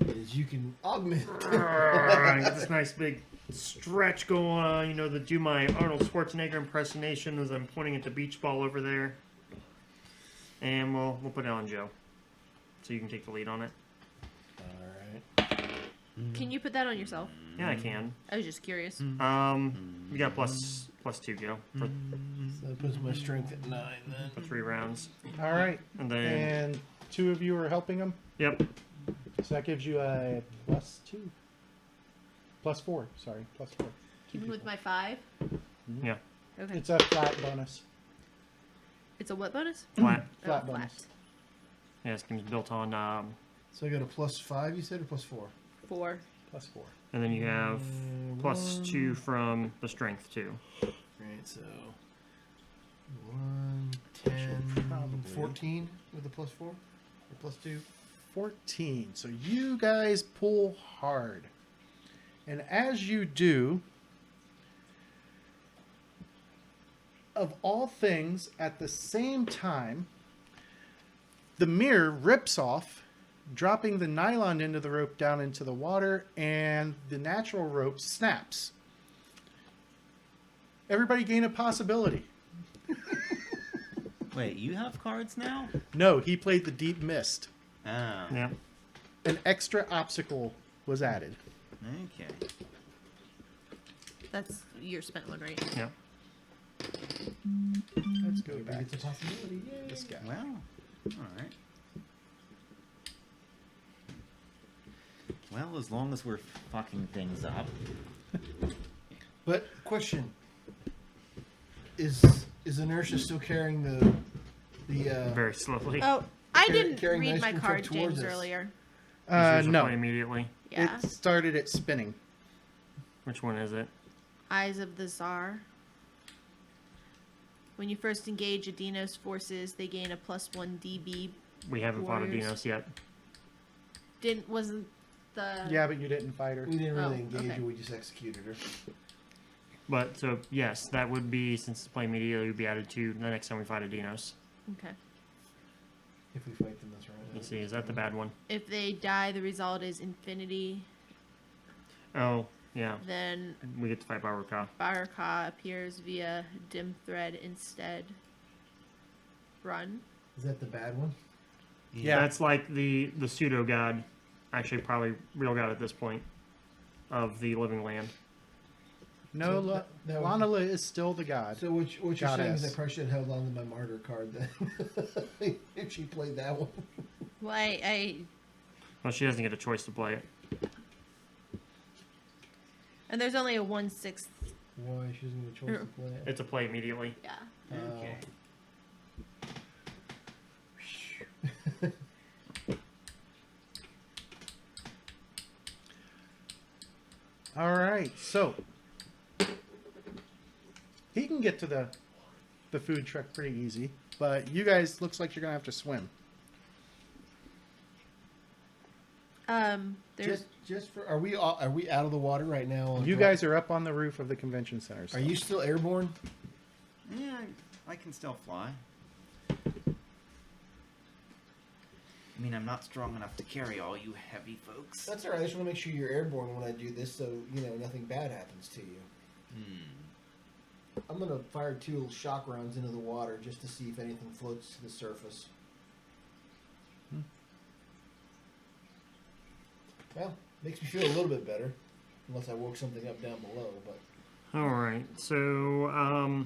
Is you can augment. I get this nice big stretch going on, to do my Arnold Schwarzenegger impersonation as I'm pointing at the beach ball over there. And we'll put it on Joe. So you can take the lead on it. Alright. Can you put that on yourself? Yeah, I can. I was just curious. You got plus 2, Joe, for So that puts my strength at 9 then. 3 rounds. All right. And then, And 2 of you are helping them. yep. So that gives you a +2. +4. Sorry, +4. Even with my 5? Yeah. Okay. It's a flat bonus. It's a what bonus? Flat. Flat Oh, bonus. Yeah, it's gonna be built on, So I got a +5, you said, or +4? 4. +4. and then you have plus 2 from the strength too. Right, so 1, 10, Probably. 14 with a +4 or +2. 14. So you guys pull hard. And as you do, of all things, at the same time, the mirror rips off, dropping the nylon end of the rope down into the water, and the natural rope snaps. Everybody gain a possibility. Wait, you have cards now? No, he played the deep mist. Oh. Yeah. An extra obstacle was added. Okay. That's your spent one, right? Yeah. Let's go Everybody back gets a to possibility. Yay. this guy. Well, all right. Well, as long as we're fucking things up. But question: Is inertia still carrying the Very slowly. Oh, I Carry- didn't carrying read the my ice cream card, truck towards James, us. earlier. These usually No. play immediately. Yeah. It started at spinning. Which one is it? Eyes of the Tsar. When you first engage Edeinos forces, they gain a +1 DB. We haven't fought Warriors. Edeinos yet. Wasn't the Yeah, but you didn't fight her. We didn't really Oh, engage okay. her; we just executed her. But so yes, that would be, since it's play immediately, would be added to the next time we fight Edeinos. Okay. If we fight them, that's right. You see, is that the bad one? If they die, the result is infinity. Oh, yeah. Then We get to fight Baraka. Baraka appears via dim thread instead. Run. Is that the bad one? Yeah. That's like the pseudo god, actually probably real god at this point, of the living land. No, So that would- Lanala is still the god. So what you're saying is I Goddess. probably should have held on to my martyr card then. If she played that one. Well, I Well, she doesn't get a choice to play it. and there's only a 1/6. Why? She doesn't get a choice to play it. It's a play immediately. Yeah. Okay. All right, so he can get to the food truck pretty easy, but you guys looks like you're gonna have to swim. There's Just for are we out of the water right now? You guys are up on the roof of the convention center. So. Are you still airborne? Yeah, I can still fly. I mean, I'm not strong enough to carry all you heavy folks. That's all right. I just want to make sure you're airborne when I do this, so nothing bad happens to you. I'm gonna fire 2 little shock rounds into the water just to see if anything floats to the surface. Well, makes me feel a little bit better, unless I woke something up down below. But All right, so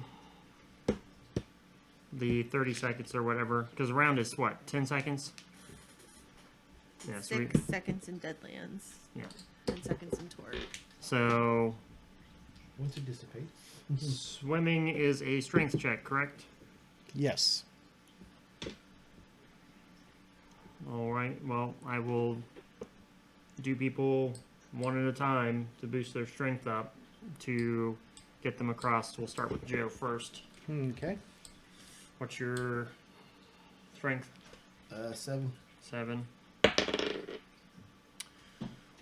the 30 seconds or whatever, because the round is what, 10 seconds? Yeah, so 6 seconds in Deadlands. yeah. 10 seconds in Torque. So once it dissipates, swimming is a strength check, correct? Yes. All right. Well, I will do people one at a time to boost their strength up to get them across. We'll start with Joe first. Okay. What's your strength? 7. 7.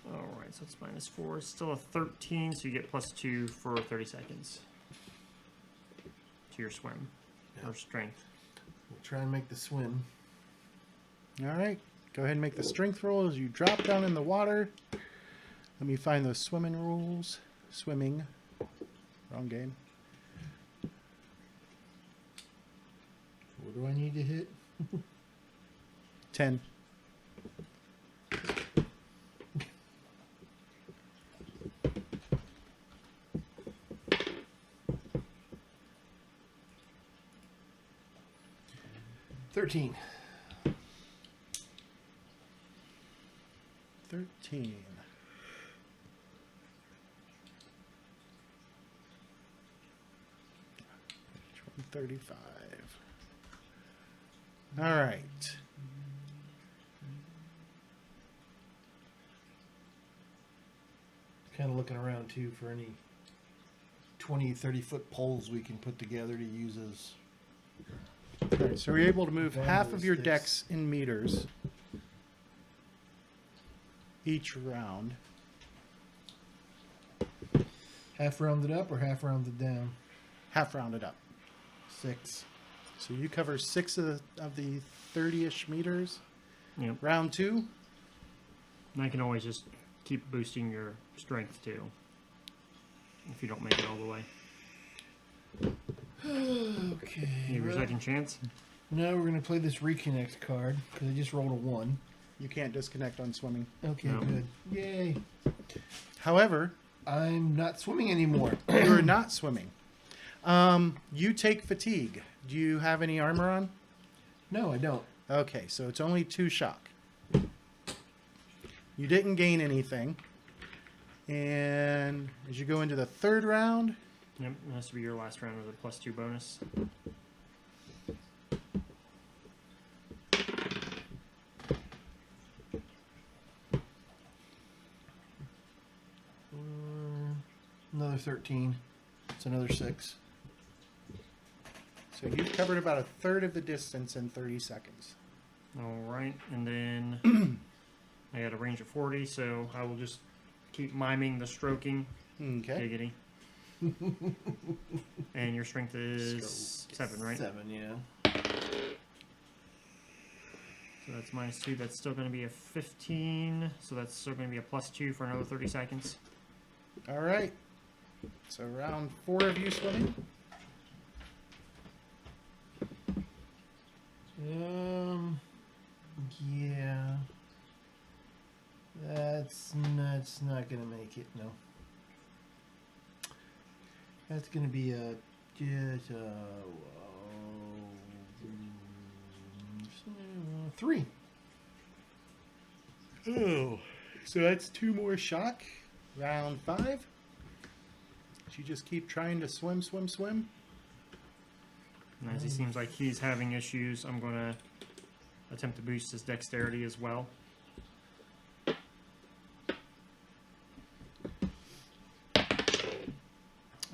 All right, so it's -4. It's still a 13, so you get +2 for 30 seconds to your swim or strength. We'll try and make the swim. All right. Go ahead and make the strength roll as you drop down in the water. Let me find those swimming rules. Swimming. Wrong game. What do I need to hit? 10. $13. 13. $35. All right. Kind of looking around too for any 20, 30-foot poles we can put together to use as. All right, so we're able to move half of your Sticks. decks in meters each round. Half rounded up or half rounded down? Half rounded up. 6. So you cover 6 of the 30-ish meters. Yep. Round 2. And I can always just keep boosting your strength too, if you don't make it all the way. Okay. You have your second chance. Now we're going to play this reconnect card because I just rolled a 1. You can't disconnect on swimming. Okay, No. good. Yay. However, I'm not swimming anymore. you're not swimming. You take fatigue. Do you have any armor on? No, I don't. Okay, so it's only 2 shock. You didn't gain anything. And as you go into the 3rd round, Yep, it has to be your last round with a +2 bonus. Another 13. It's another 6. so you've covered about a third of the distance in 30 seconds. All right, and then I got a range of 40, so I will just keep miming the stroking. Okay. Giggity. And your strength is 7, right? 7, yeah. So that's -2. That's still going to be a 15. So that's still going to be a +2 for another 30 seconds. All right. So round 4 of you swimming. That's not gonna make it. No. That's gonna be a just 3. Oh, so that's 2 more shock. Round 5. You just keep trying to swim. And as he seems like he's having issues, I'm going to attempt to boost his dexterity as well.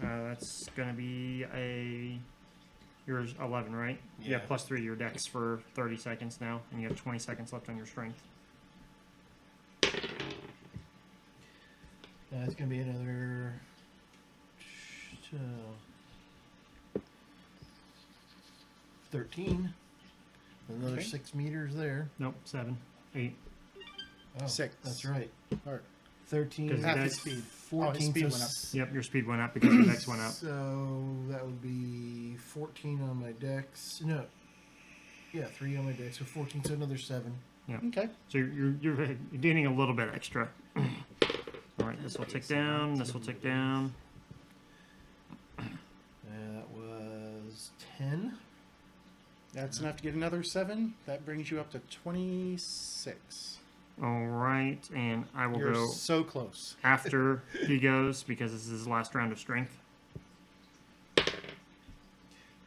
That's going to be you're 11, right? Yeah. You have +3 to your dex for 30 seconds now, and you have 20 seconds left on your strength. It's gonna be another 13. Another Okay. 6 meters there. Nope, 7, 8. Oh, 6. That's right. All right. 13. Because Half his that's- speed. 14. His speed so went up. Yep, your speed went up because your dex went up. So that would be 14 on my dex. No. Yeah, 3 on my dex. So 14. So another 7. Okay. So you're gaining a little bit extra. All right, this will tick down. This will tick down. That was 10. That's enough to get another 7. That brings you up to 26. All right, and I will You're go so close. after he goes because this is his last round of strength.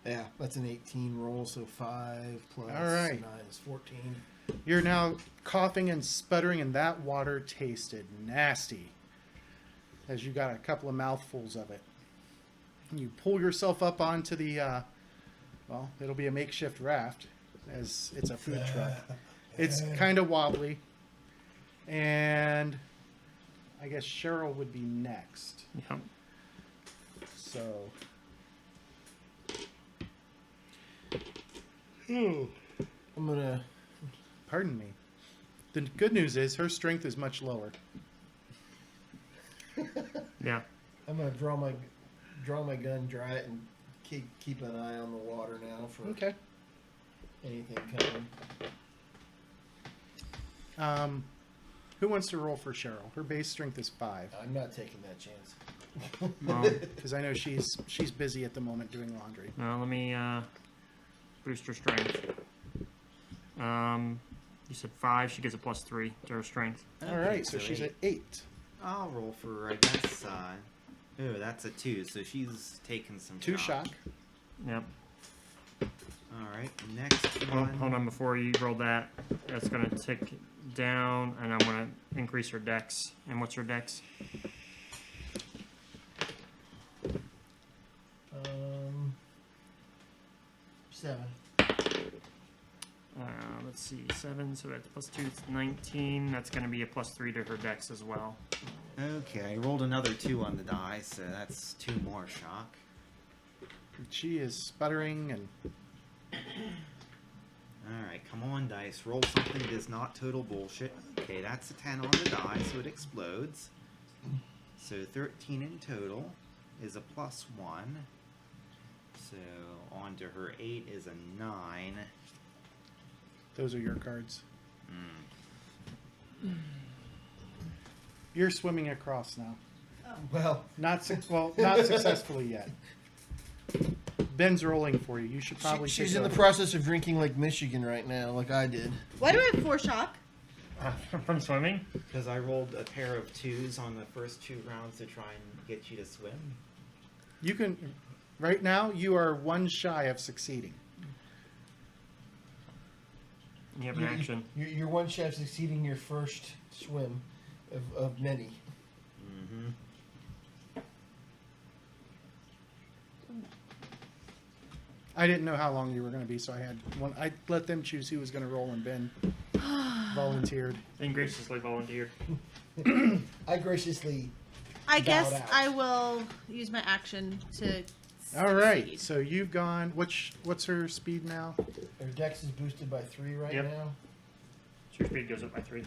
Yeah, that's an 18 roll. So 5 plus All right. 9 is 14. You're now coughing and sputtering, and that water tasted nasty as you got a couple of mouthfuls of it. And you pull yourself up onto the, well, it'll be a makeshift raft as it's a food truck. It's kind of wobbly. And I guess Cheryl would be next. Yep. So. Ooh. I'm gonna. Pardon me. The good news is her strength is much lower. Yeah. I'm gonna draw my gun, dry it, and keep an eye on the water now for Okay. anything coming. Who wants to roll for Cheryl? Her base strength is 5. I'm not taking that chance. Because I know she's busy at the moment doing laundry. Now let me boost her strength. You said 5. She gets a +3 to her strength. All right, so she's 8. at 8. I'll roll for, I guess, oh, that's a 2, so she's taking some 2 shock. Yep. Alright, next Hold one. on, before you roll that, that's going to tick down, and I'm going to increase her dex. And what's her dex? 7. Let's see, 7, so that's +2, it's 19. That's going to be a +3 to her dex as well. Okay, I rolled another 2 on the die, so that's 2 more shock. She is sputtering and Alright, come on, dice. Roll something that is not total bullshit. Okay, that's a 10 on the die, so it explodes. So 13 in total is a +1. So on to her 8 is a 9. those are your cards. Mm. You're swimming across now. Well, Not successfully yet. Ben's rolling for you. You should probably. she's take in the over. process of drinking like Michigan right now, like I did. Why do I have 4 shock? From swimming? Because I rolled a pair of 2s on the first 2 rounds to try and get you to swim. You can. Right now, you are 1 shy of succeeding. You have an action. You're one chef succeeding your first swim of many. Mm-hmm. I didn't know how long you were going to be, so I had one. I let them choose who was going to roll, and Ben volunteered. And graciously volunteered. I graciously. I guess Bowed out. I will use my action to. All right, succeed. so you've gone. What's her speed now? Her dex is boosted by 3 right Yep. now. So your speed goes up by 3.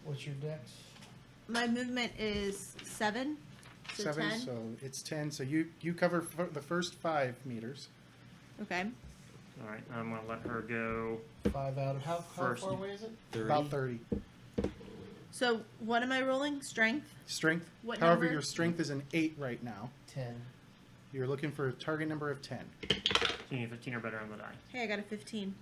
What's your dex? My movement is 7. So 7. 10. So it's 10. So you cover the first 5 meters. Okay. All right, I'm going to let her go. 5 out of how First. far away is it? 30. About 30. So what am I rolling? Strength? Strength. What However, number? your strength is an 8 right now. 10. You're looking for a target number of 10. You need 15 or better on the die. Hey, I got a 15.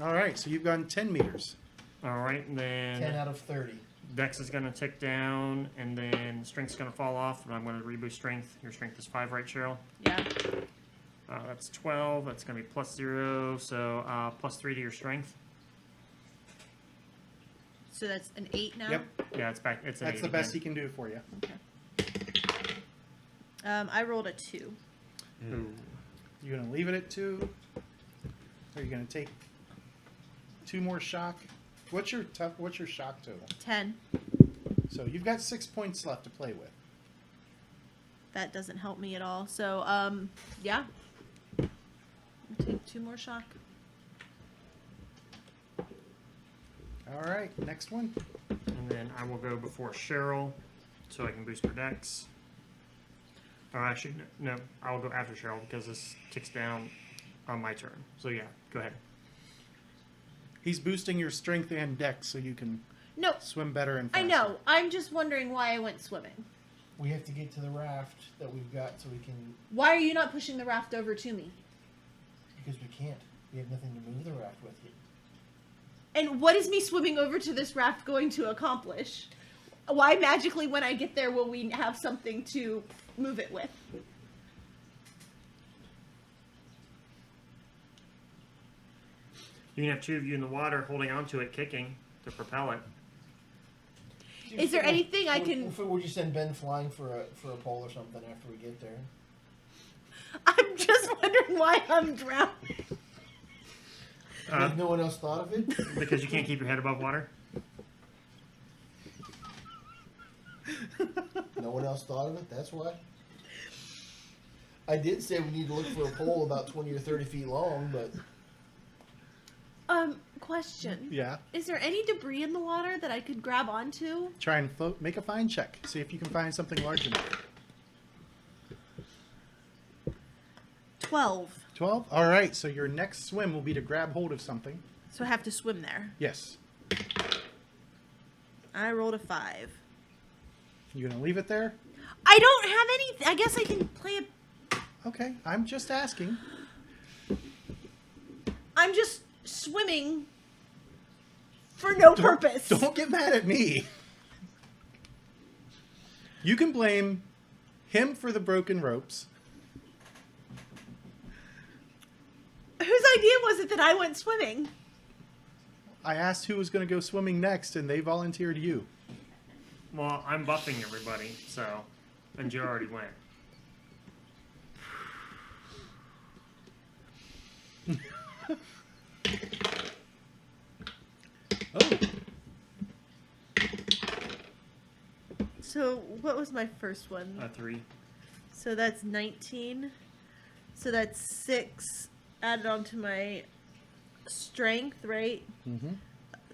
All right, so you've gone 10 meters. All right, and 10 then out of 30. Dex is going to tick down, and then Strength's going to fall off, but I'm going to reboost Strength. Your Strength is 5, right, Cheryl? Yeah. That's 12. That's going to be plus 0, so plus 3 to your Strength. So that's an 8 now? Yep, Yeah, it's back. It's an that's 8 the best he again. can do for you. I rolled a 2. Ooh. You're going to leave it at 2? Or are you going to take 2 more shock? What's your shock total? 10. So you've got 6 points left to play with. That doesn't help me at all. So, yeah. I'll take 2 more shock. All right, next one. And then I will go before Cheryl, so I can boost her Dex. Or actually, no, I'll go after Cheryl because this ticks down on my turn. So yeah, go ahead. He's boosting your strength and dex so you can No, swim better and I faster. know. I'm just wondering why I went swimming. We have to get to the raft that we've got so we can... Why are you not pushing the raft over to me? Because we can't. We have nothing to move the raft with yet. And what is me swimming over to this raft going to accomplish? Why magically when I get there will we have something to move it with? You can have 2 of you in the water holding onto it, kicking to propel it. Is there anything I can... Would you send Ben flying for a pole or something after we get there? I'm just wondering why I'm drowning. Like no one else thought of it? Because you can't keep your head above water. No one else thought of it? That's why? I did say we need to look for a pole about 20 or 30 feet long, but... Question. Yeah. Is there any debris in the water that I could grab onto? Try and float. Make a find check. See if you can find something large enough. 12. 12? All right, so your next swim will be to grab hold of something. So I have to swim there. Yes. I rolled a 5. You gonna leave it there? I don't have any... I guess I can play a... Okay, I'm just asking. I'm just swimming for no purpose. Don't get mad at me. You can blame him for the broken ropes. Whose idea was it that I went swimming? I asked who was going to go swimming next, and they volunteered you. Well, I'm buffing everybody, so... And Joe already went. Oh. So, what was my first one? 3. So that's 19. So that's 6 added on to my strength, right? Mm-hmm.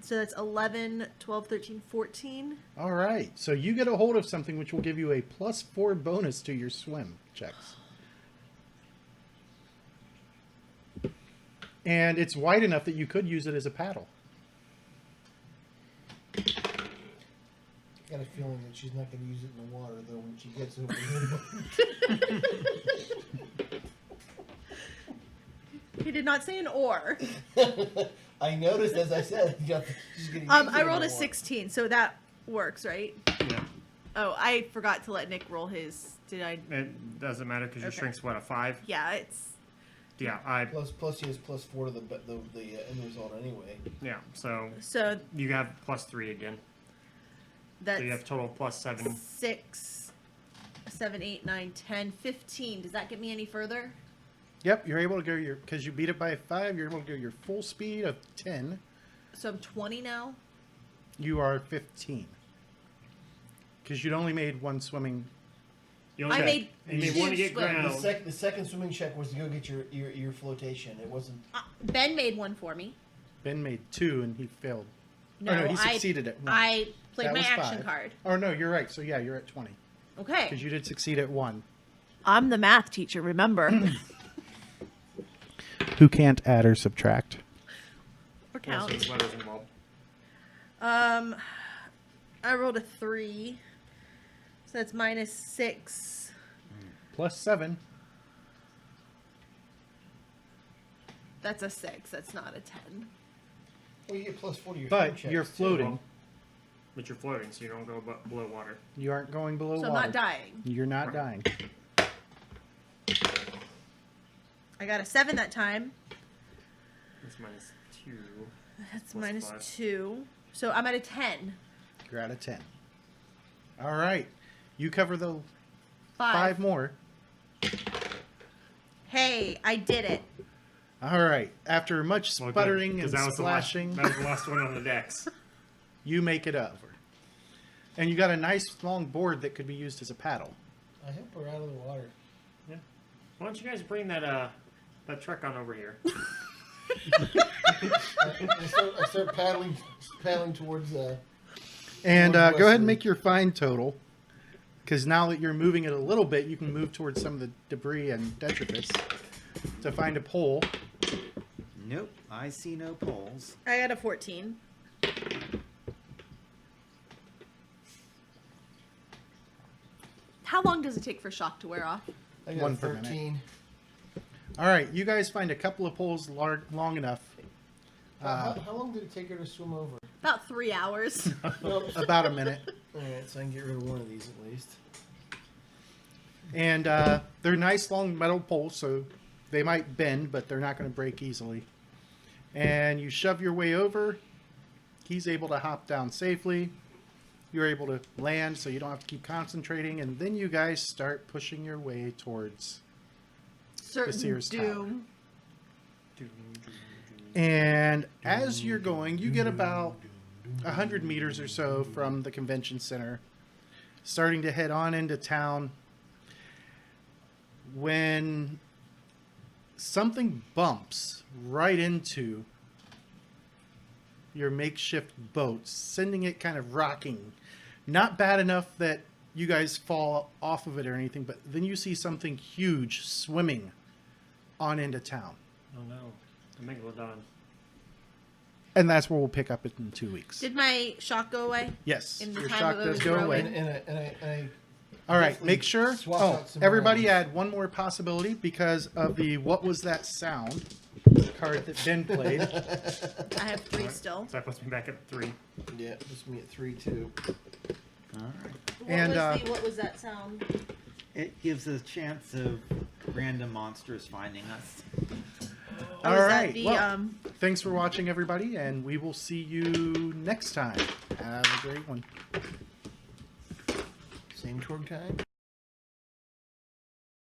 So that's 11, 12, 13, 14. All right. So you get a hold of something which will give you a +4 bonus to your swim checks. And it's wide enough that you could use it as a paddle. I got a feeling that she's not going to use it in the water, though, when she gets over here. He did not say an or. I noticed, as I said, she's going to I rolled a 16, so that works, right? Yeah. Oh, I forgot to let Nick roll his. Did I? It doesn't matter because your Okay. strength's what, a 5? Yeah, it's. Yeah, I... Plus he has +4 to the end result anyway. Yeah, so So you have +3 again. that's So you have a total of +7. 6, 7, 8, 9, 10, 15. Does that get me any further? Yep, you're able to go because you beat it by 5, you're able to go your full speed of 10. So I'm 20 now? You are 15. Because you'd only made one swimming. You I only made you made two one to get swims. ground. The second swimming check was to go get your flotation. It wasn't... Ben made one for me. Ben made 2 and he failed. No, Oh, no, he succeeded at 1. I played That my was action 5. card. Oh, no, you're right. So, yeah, you're at 20. Okay. Because you did succeed at 1. I'm the math teacher, remember? Who can't add or subtract? Or Yeah, so count. there's letters involved. I rolled a 3. So that's -6. Plus 7. That's a 6. That's not a 10. Well, you get +4 to your But food checks, you're too. floating. But you're floating, so you don't go below water. You aren't going below So I'm water. not dying. You're not Right. dying. I got a 7 that time. That's -2. That's Plus -2. So I'm at a 10. You're at a 10. All right. You cover the 5. 5 more. Hey, I did it. All right. After much Well, good, sputtering 'cause and that was splashing, that was the last one on the decks. you make it over. And you got a nice long board that could be used as a paddle. I hope we're out of the water. Yeah. Why don't you guys bring that truck on over here? I start paddling towards And Towards go ahead Wesley. and make your find total. Because now that you're moving it a little bit, you can move towards some of the debris and detritus to find a pole. Nope, I see no poles. I got a 14. How long does it take for shock to wear off? I got 1 a per minute. 13. All right. You guys find a couple of poles long enough. How long did it take her to swim over? About 3 hours. Well, About a minute. all right, so I can get rid of one of these at least. And they're nice long metal poles, so they might bend, but they're not going to break easily. And you shove your way over. He's able to hop down safely. You're able to land, so you don't have to keep concentrating. And then you guys start pushing your way towards Certain Sears doom. And as you're going, you get about 100 meters or so from the convention center, starting to head on into town, when something bumps right into your makeshift boat, sending it kind of rocking. Not bad enough that you guys fall off of it or anything, but then you see something huge swimming on into town. Oh no, the megalodon. And that's where we'll pick up in 2 weeks. Did my shock go away? Yes, in the your time shock it does was go rowing? away. And I All right, definitely make sure. swap Oh, out some everybody items. add one more possibility because of the "What Was That Sound" card that Ben played. I have 3 still. So that puts me back at 3. Yeah, puts me at 3 too. Alright. And, What was that sound? It gives us a chance of random monsters finding us. Oh, All is that right. the, Well, thanks for watching, everybody, and we will see you next time. Have a great one. Same torque time.